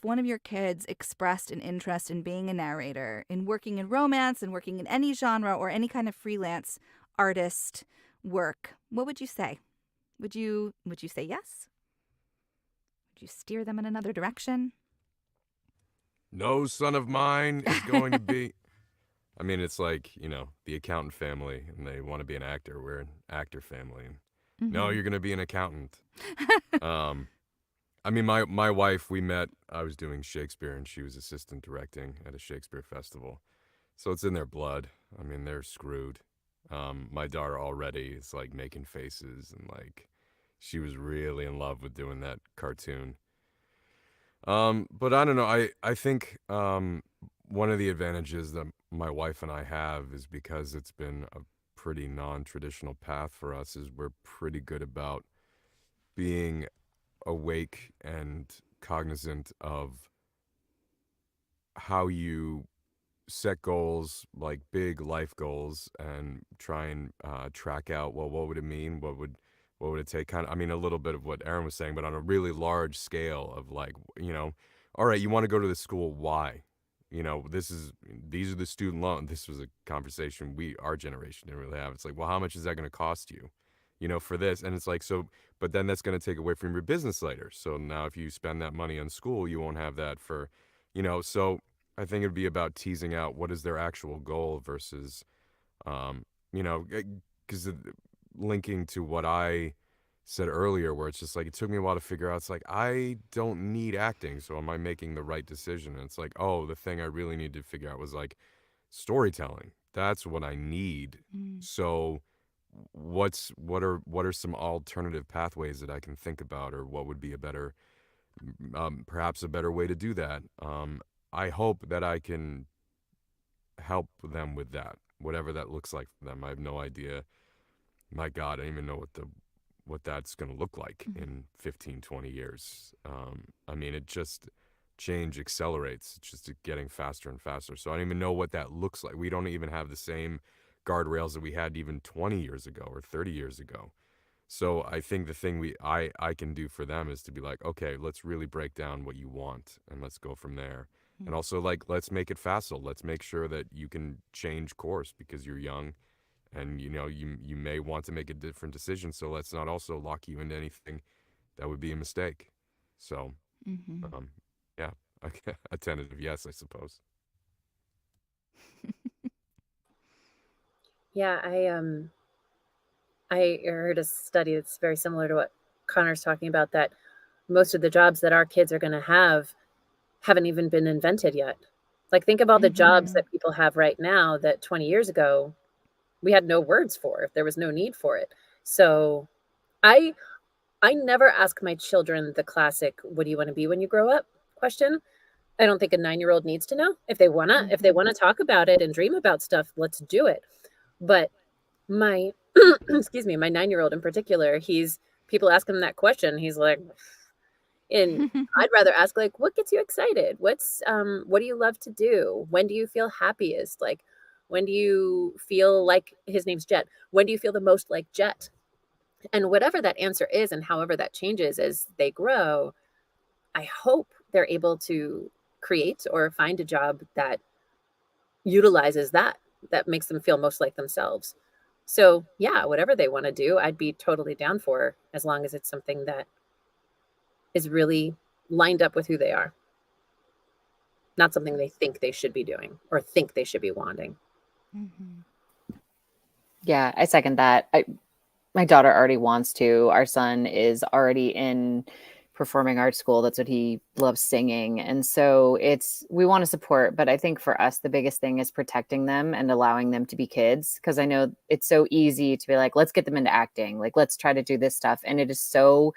one of your kids expressed an interest in being a narrator, in working in romance and working in any genre or any kind of freelance artist work, what would you say? Would you say yes? Would you steer them in another direction? No son of mine is going to be. I mean, it's like, the accountant family, and they want to be an actor. We're an actor family. No, you're going to be an accountant. I mean, my wife, we met, I was doing Shakespeare, and she was assistant directing at a Shakespeare festival. So it's in their blood. I mean, they're screwed. My daughter already is, like, making faces, and, like, she was really in love with doing that cartoon. But I don't know. I think one of the advantages that my wife and I have is because it's been a pretty non-traditional path for us, is we're pretty good about being awake and cognizant of how you set goals, like big life goals, and try and track out, well, what would it mean? What would it take? Kind of, I mean, a little bit of what Aaron was saying, but on a really large scale of, like, all right, you want to go to the school, why? These are the student loans. This was a conversation our generation didn't really have. It's like, well, how much is that going to cost you, for this? And it's like, so, but then that's going to take away from your business later. So now if you spend that money on school, you won't have that for, so I think it'd be about teasing out what is their actual goal versus, because linking to what I said earlier, where it's just like, it took me a while to figure out, it's like, I don't need acting, so am I making the right decision? And it's like, oh, the thing I really need to figure out was like storytelling. That's what I need. So what are some alternative pathways that I can think about, or what would be a better, perhaps a better way to do that? I hope that I can help them with that, whatever that looks like for them. I have no idea. My God, I don't even know what that's going to look like in 15, 20 years. I mean, change accelerates. It's just getting faster and faster. So I don't even know what that looks like. We don't even have the same guardrails that we had even 20 years ago or 30 years ago. So I think the thing I can do for them is to be like, okay, let's really break down what you want and let's go from there. And also, like, let's make it facile. Let's make sure that you can change course because you're young, and you may want to make a different decision. So let's not also lock you into anything that would be a mistake. So, yeah, a tentative yes, I suppose. Yeah, I heard a study that's very similar to what Connor's talking about, that most of the jobs that our kids are going to have haven't even been invented yet. Like, think of all the jobs that people have right now that 20 years ago we had no words for. There was no need for it. So I never ask my children the classic, what do you want to be when you grow up question. I don't think a 9-year-old needs to know. If they wanna talk about it and dream about stuff, let's do it. But my excuse me, my 9-year-old in particular, people ask him that question, he's like, and I'd rather ask, like, what gets you excited? What do you love to do? When do you feel happiest? Like, when do you feel like, his name's Jet, when do you feel the most like Jet? And whatever that answer is, and however that changes as they grow, I hope they're able to create or find a job that utilizes that makes them feel most like themselves. So yeah, whatever they want to do, I'd be totally down for, as long as it's something that is really lined up with who they are, not something they think they should be doing or think they should be wanting. Yeah, I second that. My daughter already wants to. Our son is already in performing arts school. That's what he loves, singing. And so we want to support, but I think for us, the biggest thing is protecting them and allowing them to be kids. Because I know it's so easy to be like, let's get them into acting. Like, let's try to do this stuff. And it is so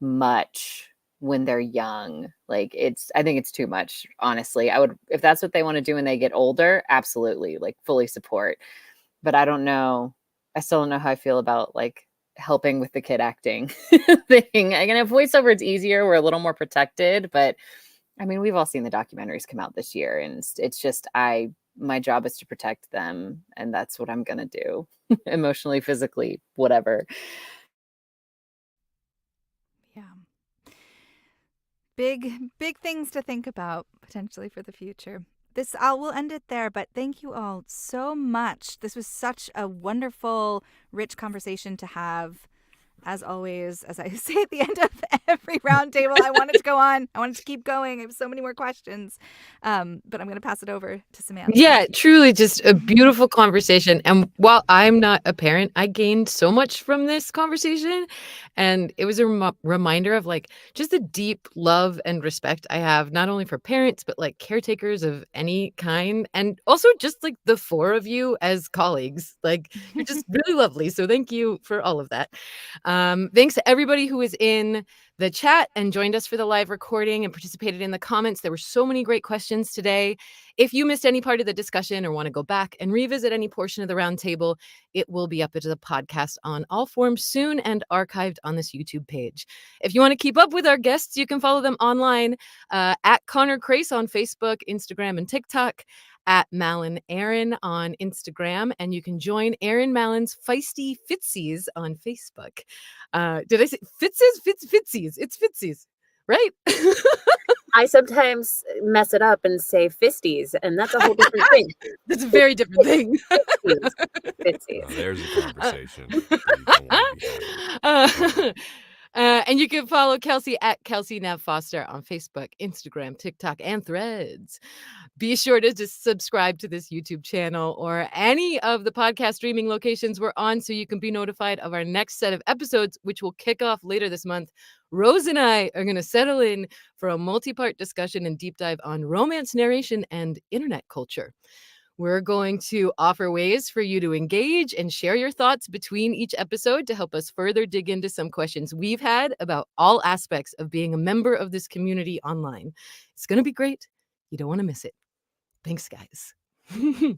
much when they're young. Like, I think it's too much, honestly. If that's what they want to do when they get older, absolutely, like, fully support. But I don't know. I still don't know how I feel about, like, helping with the kid acting thing. Again, if voiceover, it's easier. We're a little more protected, but I mean, we've all seen the documentaries come out this year, and it's just, my job is to protect them, and that's what I'm going to do. Emotionally, physically, whatever. Yeah. Big things to think about potentially for the future. We'll end it there, but thank you all so much. This was such a wonderful, rich conversation to have. As always, as I say at the end of every roundtable, I wanted to go on. I wanted to keep going. I have so many more questions, but I'm going to pass it over to Samantha. Yeah, truly just a beautiful conversation. And while I'm not a parent, I gained so much from this conversation. And it was a reminder of, like, just the deep love and respect I have, not only for parents, but like caretakers of any kind. And also just like the four of you as colleagues. Like, you're just really lovely. So thank you for all of that. Thanks to everybody who was in the chat and joined us for the live recording and participated in the comments. There were so many great questions today. If you missed any part of the discussion or want to go back and revisit any portion of the roundtable, it will be up as a podcast on all forms soon and archived on this YouTube page. If you want to keep up with our guests, you can follow them online at Connor Crace on Facebook, Instagram, and TikTok, at Malin Aaron on Instagram, and you can join Aaron Malin's Feisty Fitsies on Facebook. Did I say Fitsies? Fitsies. It's Fitsies. right? I sometimes mess it up and say fisties, and that's a whole different thing. That's a very different thing. Fisties. Now, Fisties. there's a conversation that you don't want to be having. And you can follow Kelsey at Kelsey Nav Foster on Facebook, Instagram, TikTok, and Threads. Be sure to just subscribe to this YouTube channel or any of the podcast streaming locations we're on so you can be notified of our next set of episodes, which will kick off later this month. Rose and I are going to settle in for a multi-part discussion and deep dive on romance narration and internet culture. We're going to offer ways for you to engage and share your thoughts between each episode to help us further dig into some questions we've had about all aspects of being a member of this community online. It's going to be great. You don't want to miss it. Thanks, guys.